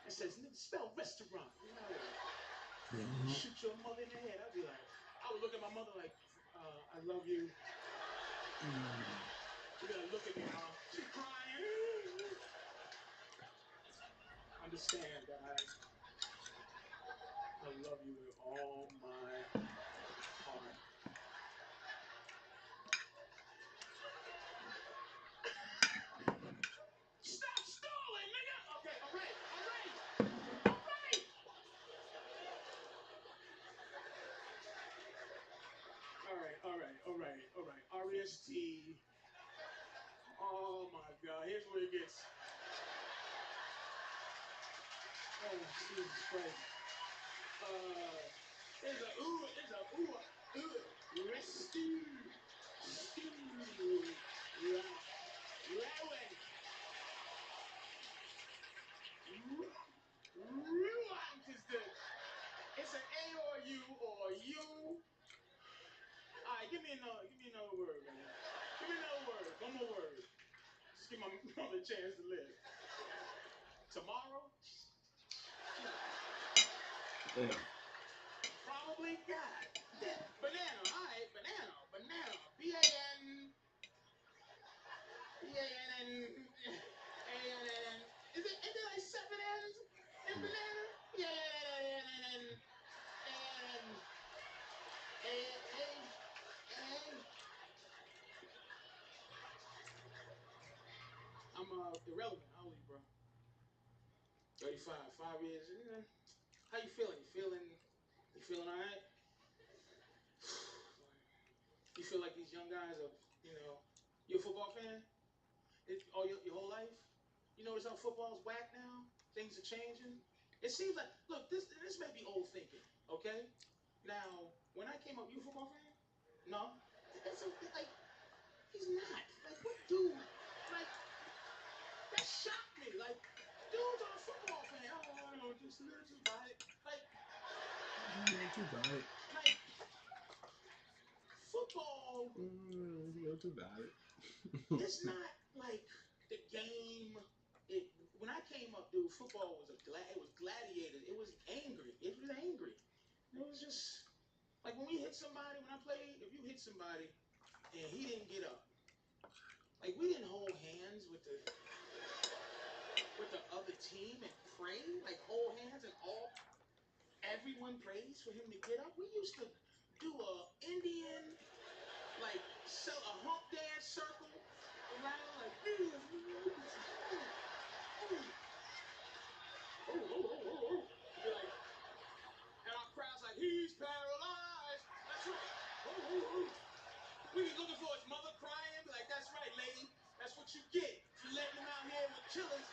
and says, nigga, spell restaurant. You know, shoot your mother in the head. I'd be like, I would look at my mother like, I love you. You gotta look at me now. She's crying. Understand that I love you with all my heart. Stop stalling, nigga! Okay, all right. All right. R-E-S-T. Oh my God, here's where it gets. Oh, Jesus Christ. There's a ooh. Rescue. Ruant is the. It's an A or a U or U. Alright, give me another word, man. Give me another word. One more word. Just give my mother a chance to live. Tomorrow? Damn. Probably God. Banana, alright, banana. B-A-N. B-A-N-N. A-N-N. Is it like 7 N's in banana? B-A-N-N. I'm irrelevant. How old are you, bro? 35. 5 years. How you feeling? You feeling all right? You feel like these young guys are, you a football fan? All your whole life? You notice how football's whack now? Things are changing. It seems like, look, this may be old thinking, okay? Now, when I came up, you a football fan? No? That's like, he's not. Like, what dude? Like, that shocked me. Like, dudes are a football fan. Oh, just buy it. Like, football. It's not like the game. When I came up, dude, football was it was gladiators. It was angry. It was angry. It was just like when we hit somebody. When I played, if you hit somebody and he didn't get up, like we didn't hold hands with the other team and pray, like hold hands and everyone prays for him to get up. We used to do a Indian like a hump dance circle around like. Oh. Like, and our crowd's like, he's paralyzed. That's right. Oh. We be looking for his mother crying. Be like, that's right, lady. That's what you get for letting him out here with killers.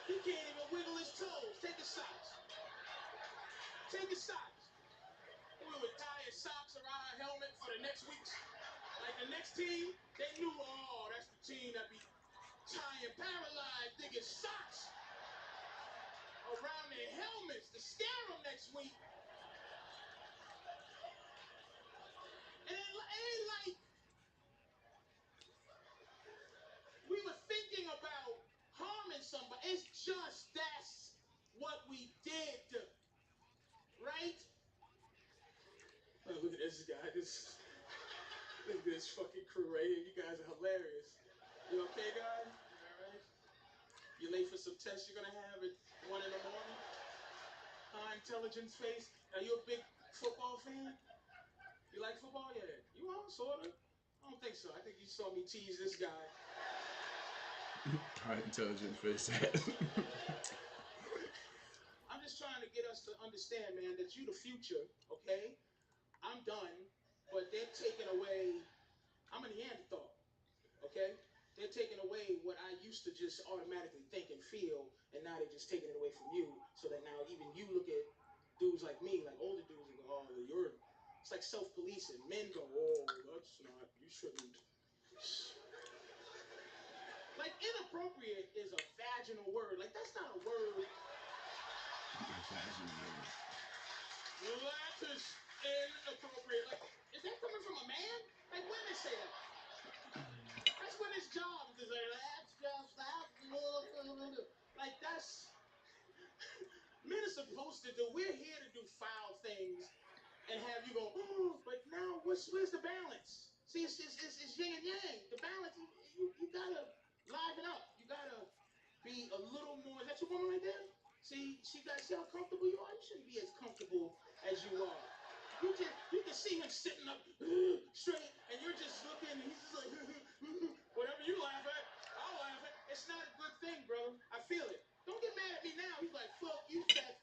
He can't even wiggle his toes. Take his socks. We would tie his socks around our helmet for the next weeks. Like the next team, they knew, that's the team that be tying paralyzed niggas' socks around their helmets to scare them next week. And it ain't like we were thinking about harming somebody. It's just that's what we did, right? Oh, look at this guy. Look at this fucking crew right here. You guys are hilarious. You okay, guys? You all right? You late for some tests you're gonna have at 1 in the morning? Intelligence face. Are you a big football fan? You like football? Yeah. You are, sorta. I don't think so. I think you saw me tease this guy. High intelligence face. I'm just trying to get us to understand, man, that you the future, okay? I'm done, but they're taking away. I'm a Neanderthal, okay? They're taking away what I used to just automatically think and feel, and now they're just taking it away from you, so that now even you look at dudes like me, like older dudes, and go, oh, you're. It's like self-policing. Men go, oh, that's not. You shouldn't. Like inappropriate is a vaginal word. Like that's not a word. That is inappropriate. Like, is that coming from a man? Like women say that. That's what his job is. Like, that's just that. Like that's men are supposed to do. We're here to do foul things and have you go, oh, but now where's the balance? See, it's yin and yang. The balance, you gotta liven up. You gotta be a little more. Is that your woman right there? See how comfortable you are. You shouldn't be as comfortable as you are. You can see him sitting up straight, and you're just looking. And he's just like, whatever you laugh at, I'll laugh at. It's not a good thing, brother. I feel it. Don't get mad at me now. He's like, fuck you, fat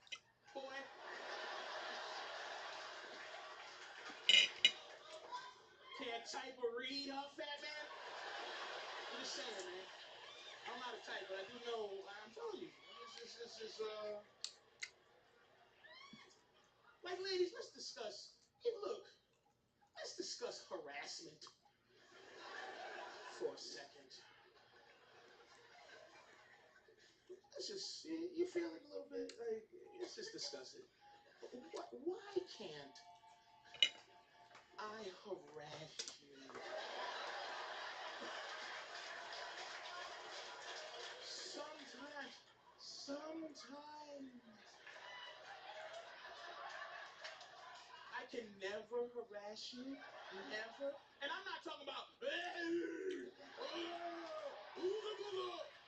boy. Can't type or read, huh, fat man? I'm just saying, man. I'm not a type, but I do know. I'm telling you, this is like, ladies, let's discuss. Hey, look, let's discuss harassment for a second. Let's just, you feeling a little bit like, let's just discuss it. Why can't I harass you? Sometimes I can never harass you, never. And I'm not talking about,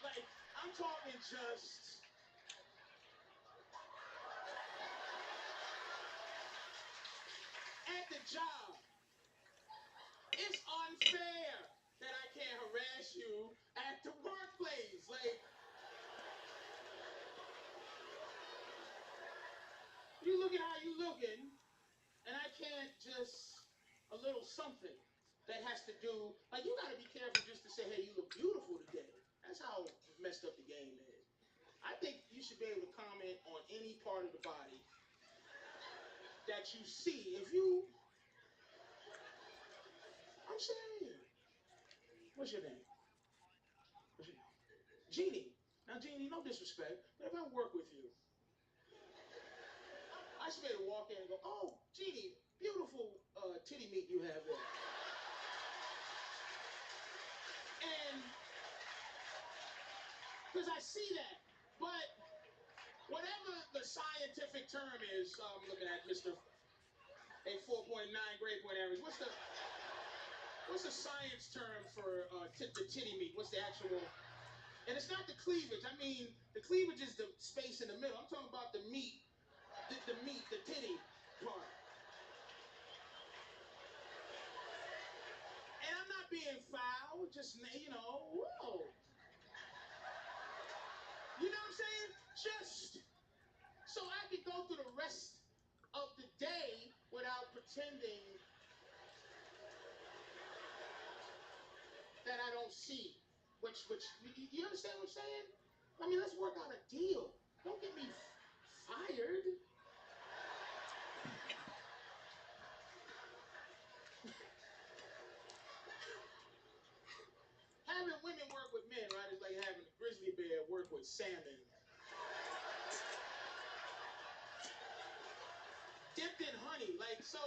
like, I'm talking just. At the job, it's unfair that I can't harass you at the workplace. Like, you look at how you looking, and I can't just a little something that has to do. Like, you got to be careful just to say, hey, you look beautiful today. That's how messed up the game is. I think you should be able to comment on any part of the body that you see. If you, I'm saying, what's your name? Jeannie. Now, Jeannie, no disrespect, but if I work with you, I should be able to walk in and go, oh, Jeannie, beautiful titty meat you have there. And, because I see that, but whatever the scientific term is, I'm looking at Mr. A 4.9 grade point average. What's the science term for the titty meat? What's the actual? And it's not the cleavage. I mean, the cleavage is the space in the middle. I'm talking about the meat, the meat, the titty part. And I'm not being foul, just, whoa. You know what I'm saying? Just so I can go through the rest of the day without pretending that I don't see. Which, you understand what I'm saying? I mean, let's work out a deal. Don't get me fired. Having women work with men, right, is like having a grizzly bear work with salmon. Dipped in honey, like, so,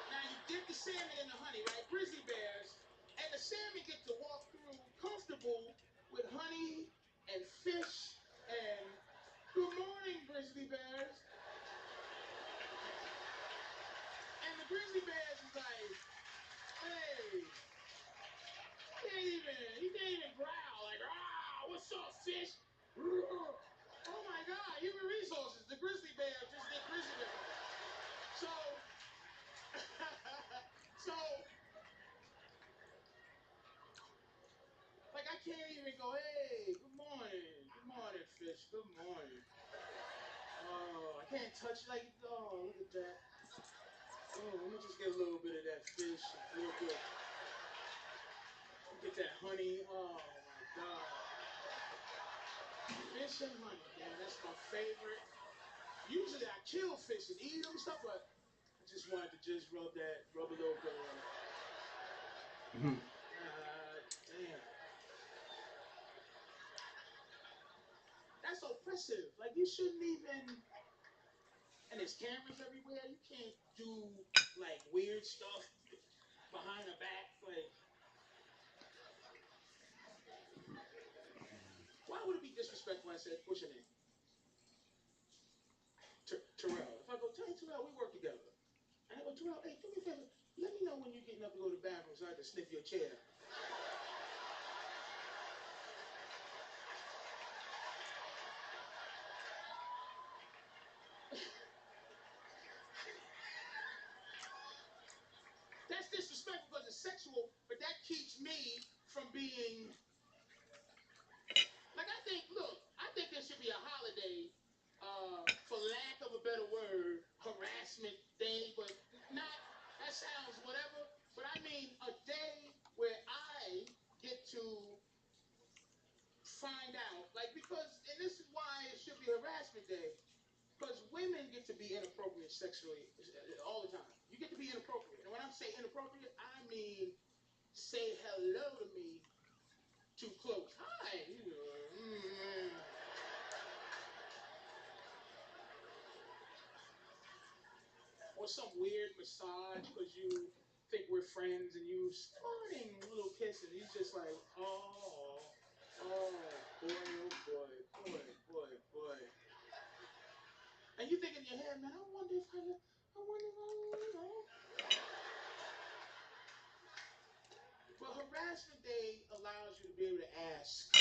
now you dip the salmon in the honey, right, grizzly bears, and the salmon get to walk through comfortable with honey and fish and good morning, grizzly bears. And the grizzly bears is like, hey, he can't even growl like, what's what's up, fish? Oh my God, human resources. The grizzly bear just did grizzly bear. So, so, like I can't even go, hey, good morning, fish, good morning. Oh, I can't touch it like, oh, look at that. Oh, let me just get a little bit of that fish, real good. Get that honey, oh my God. Fish and honey, man, that's my favorite. Usually I kill fish and eat them stuff, but I just wanted to just rub a little bit on it. Damn. That's oppressive. Like you shouldn't even. And there's cameras everywhere. You can't do like weird stuff behind the back. Like, why would it be disrespectful? I said, what's your name? Terrell. If I go, tell Terrell, we work together. And I go, Terrell, hey, do me a favor. Let me know when you're getting up to go to the bathroom so I can sniff your chair. That's disrespectful because it's sexual, but that keeps me from being. Like, I think there should be a holiday, for lack of a better word, harassment day, but not, that sounds whatever, but I mean a day where I get to find out, like, because, and this is why it should be harassment day, because women get to be inappropriate sexually all the time. You get to be inappropriate. And when I say inappropriate, I mean say hello to me too close. Hi. Or some weird massage because you think we're friends and you starting little kisses. He's just like, oh, boy, oh boy. And you think in your head, man, I wonder if I, But harassment day allows you to be able to ask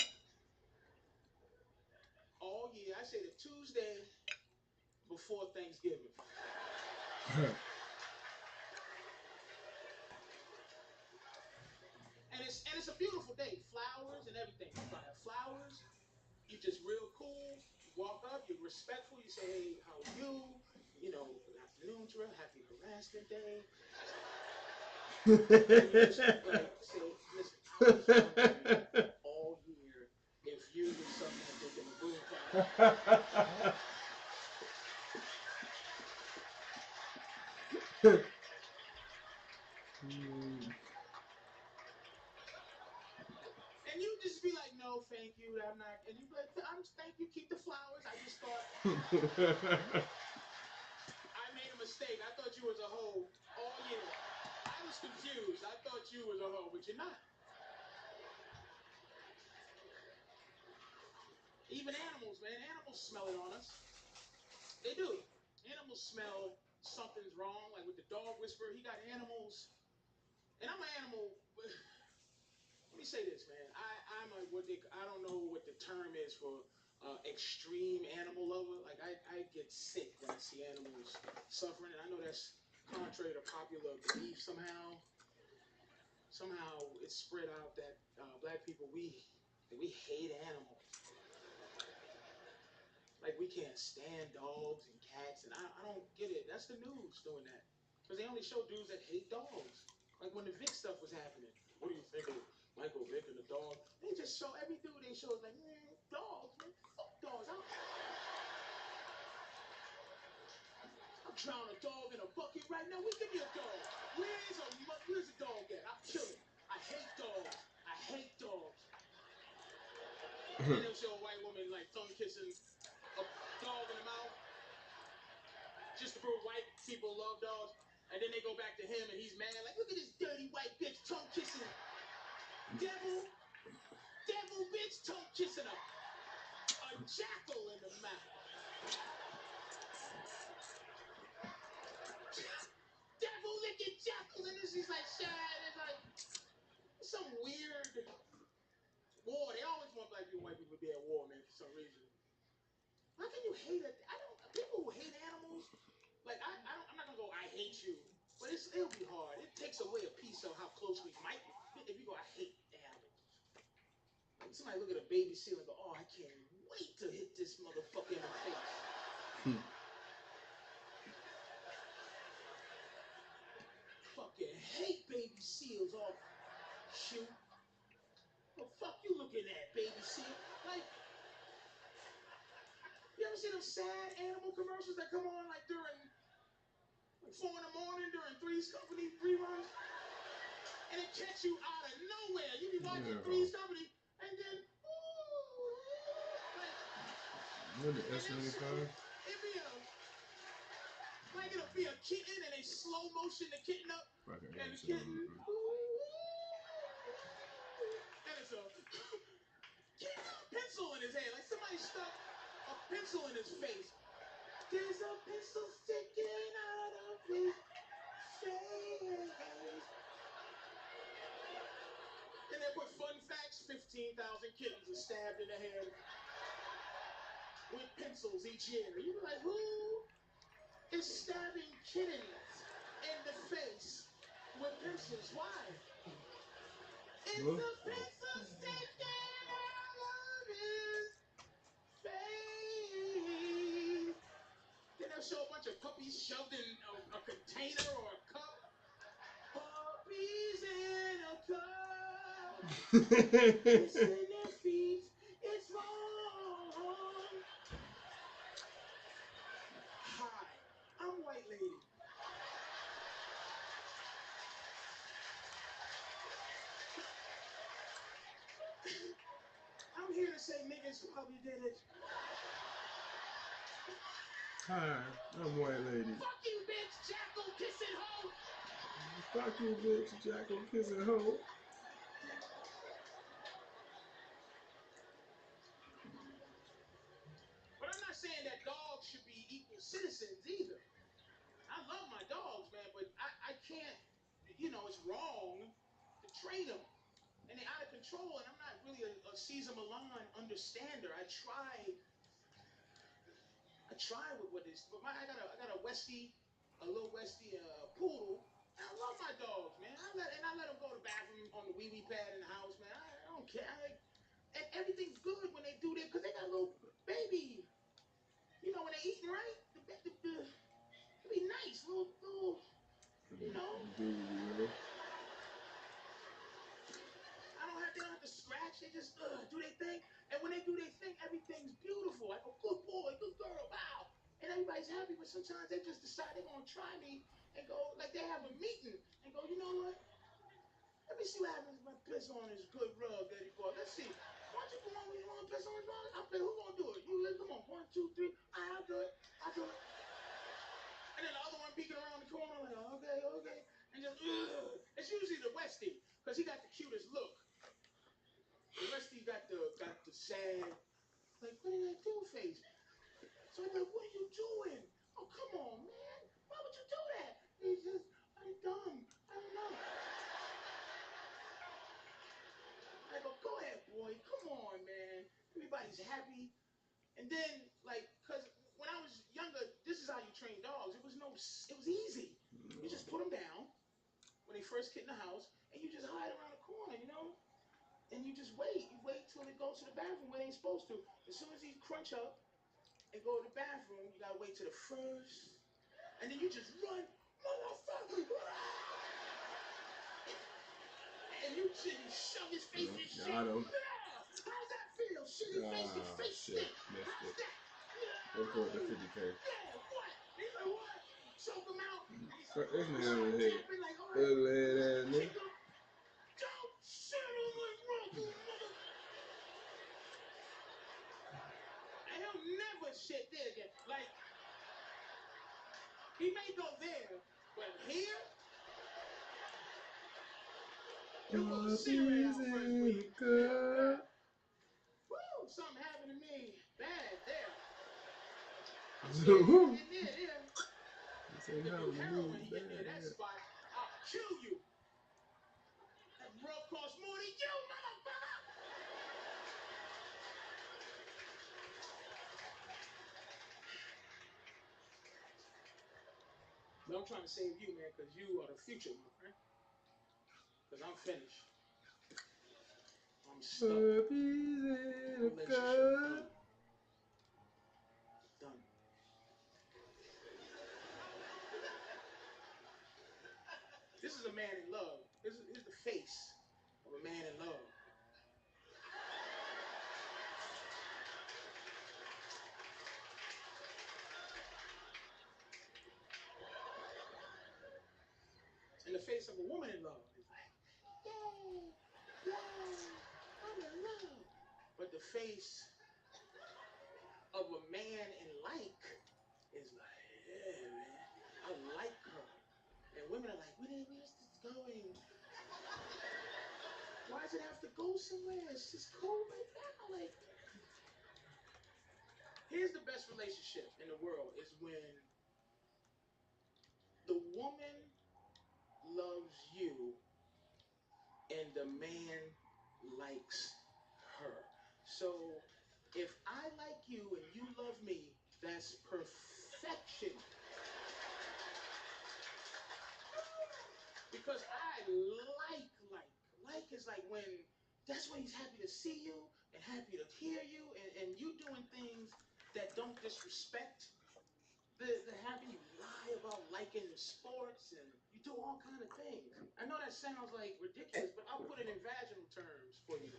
all year. I say the Tuesday before Thanksgiving. And it's a beautiful day. Flowers and everything. You buy flowers. You just real cool. You walk up. You're respectful. You say, hey, how are you? You know, good afternoon, Terrell. Happy harassment day. And you just like say, listen, I was wondering all year if you were something I think in the room. And you just be like, no, thank you, I'm not. And you be like, thank you, keep the flowers. I just thought I made a mistake. I thought you was a hoe all year. I was confused. I thought you was a hoe, but you're not. Even animals, man. Animals smell it on us. They do. Animals smell something's wrong. Like with the dog whisperer, he got animals. And I'm an animal. Let me say this, man. I'm a I don't know what the term is for extreme animal lover. Like I get sick when I see animals suffering, and I know that's contrary to popular belief somehow. Somehow it's spread out that black people we hate animals. Like we can't stand dogs and cats, and I don't get it. That's the news doing that, because they only show dudes that hate dogs. Like when the Vic stuff was happening. What do you think of Michael Vick and the dog? They just show every dude they show is like, man, dogs, man, fuck dogs. I'll drown a dog in a bucket right now. Give me a dog. Where's a dog at? I'll kill it. I hate dogs. I hate dogs. And then they'll show a white woman like tongue kissing a dog in the mouth. Just to prove white people love dogs. And then they go back to him and he's mad. Like, look at this dirty white bitch tongue kissing. Devil bitch tongue kissing a jackal in the mouth. Devil licking jackal. And this is like sad. It's like some weird war. They always want black black people and white people be at war, man, for some reason. How can you hate it? People who hate animals, like I'm not gonna go, I hate you, but it'll be hard. It takes away a piece of how close we might be. If you go, I hate animals. Like somebody look at a baby seal and go, oh, I can't wait to hit this motherfucker in the face. Fucking hate baby seals off shoot. What the fuck you looking at, baby seal? Like, you ever see them sad animal commercials that come on like during 4 in the morning during Three's Company reruns? And it catch you out of nowhere. You be watching Three's Company and then, ooh, like, what the S95? It'll be a kitten and they slow motion the kitten up. And the kitten, and it's a pencil in his hand. Like somebody stuck a pencil in his face. There's a pencil sticking out of his face. And they put fun facts, 15,000 kittens are stabbed in the head with pencils each year. You be like, who is stabbing kittens in the face with pencils? Why? It's a pencil sticking out of his face. Then they'll show a bunch of puppies shoved in a container or a cup. Puppies in a cup. It's in their feet. It's wrong. Hi, I'm White Lady. I'm here to say niggas probably did it. Hi, I'm White Lady. Fuck you, bitch, jackal kissing hoe. Fuck you, bitch, jackal kissing hoe. But I'm not saying that dogs should be equal citizens either. I love my dogs, man, but I can't, it's wrong to train them. And they're out of control, and I'm not really a Caesar Milan understander. I try with this, but I got a Westie, a little Westie poodle. And I love my dogs, man. I let them go to the bathroom on the wee-wee pad in the house, man. I don't care. And everything's good when they do that because they got a little baby. When they're eating right, it'll be nice, little. They don't have to scratch. They just do their thing. And when they do their thing, everything's beautiful. Like a good boy, good girl, wow. And everybody's happy, but sometimes they just decide they're going to try me and go, like they have a meeting and go, you know what? Let me see what happens if I piss on this good rug that he bought. Let's see. Why don't you come on? You want to piss on his rug? I'll play. Who's going to do it? You, come on. 1, 2, 3. I'll do it. I'll do it. And then the other one peeking around the corner like, okay. And just, it's usually the Westie because he got the cutest look. The Westie got the sad, like, what did I do face? So I'm like, what are you doing? Oh, come on, man. Why would you do that? He's just, I'm dumb. I don't know. I go, go ahead, boy. Come on, man. Everybody's happy. And then, like, because when I was younger, this is how you train dogs. It was easy. You just put them down when they first get in the house, and you just hide around the corner, And you just wait. You wait till it goes to the bathroom where they ain't supposed to. As soon as he crunch up and go to the bathroom, you gotta wait till the first. And then you just run, motherfucker! And you shove his face in shit. Got him. How's that feel? Shit, his face, your face shit. How's Missed it. that? Go for the 50K. Yeah, what? He's like, what? Choke him out. Fuck this nigga over here. Like, all right. Ugly ass nigga. Don't shit on my rubber, mother. And he'll never shit there again. Like, he may go there, but here, he'll go cigarette out first week. Woo, something happened to me. Bad there. Woo. In there. If you heroin in there, that spot, I'll kill you. That rub costs more than you, motherfucker. But I'm trying to save you, man, because you are the future, my friend. Because I'm finished. I'm stuck. Relationship done. Done. This is a man in love. This is the face of a man in love. And the face of a woman in love is like, yay, yay, I'm in love. But the face of a man in like is like, yeah, man, I like her. And women are like, where's this going? Why does it have to go somewhere? It's just cool right now. Like, here's the best relationship in the world is when the woman loves you and the man likes her. So if I like you and you love me, that's perfection. Because I like is like when, that's when he's happy to see you and happy to hear you and you doing things that don't disrespect the habit. You lie about liking sports and you do all kind of things. I know that sounds like ridiculous, but I'll put it in vaginal terms for you.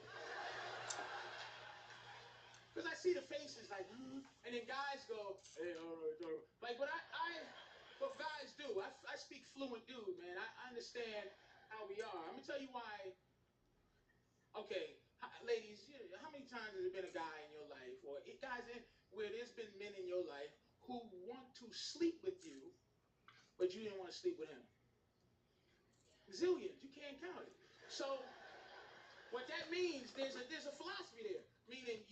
Because I see the faces like, and then guys go, hey, all right. Like, but what guys do, I speak fluent dude, man. I understand how we are. I'm going to tell you why. Okay, ladies, how many times has there been a guy in your life, or guys where there's been men in your life who want to sleep with you, but you didn't want to sleep with him? Zillions, you can't count it. So what that means, there's a philosophy there, meaning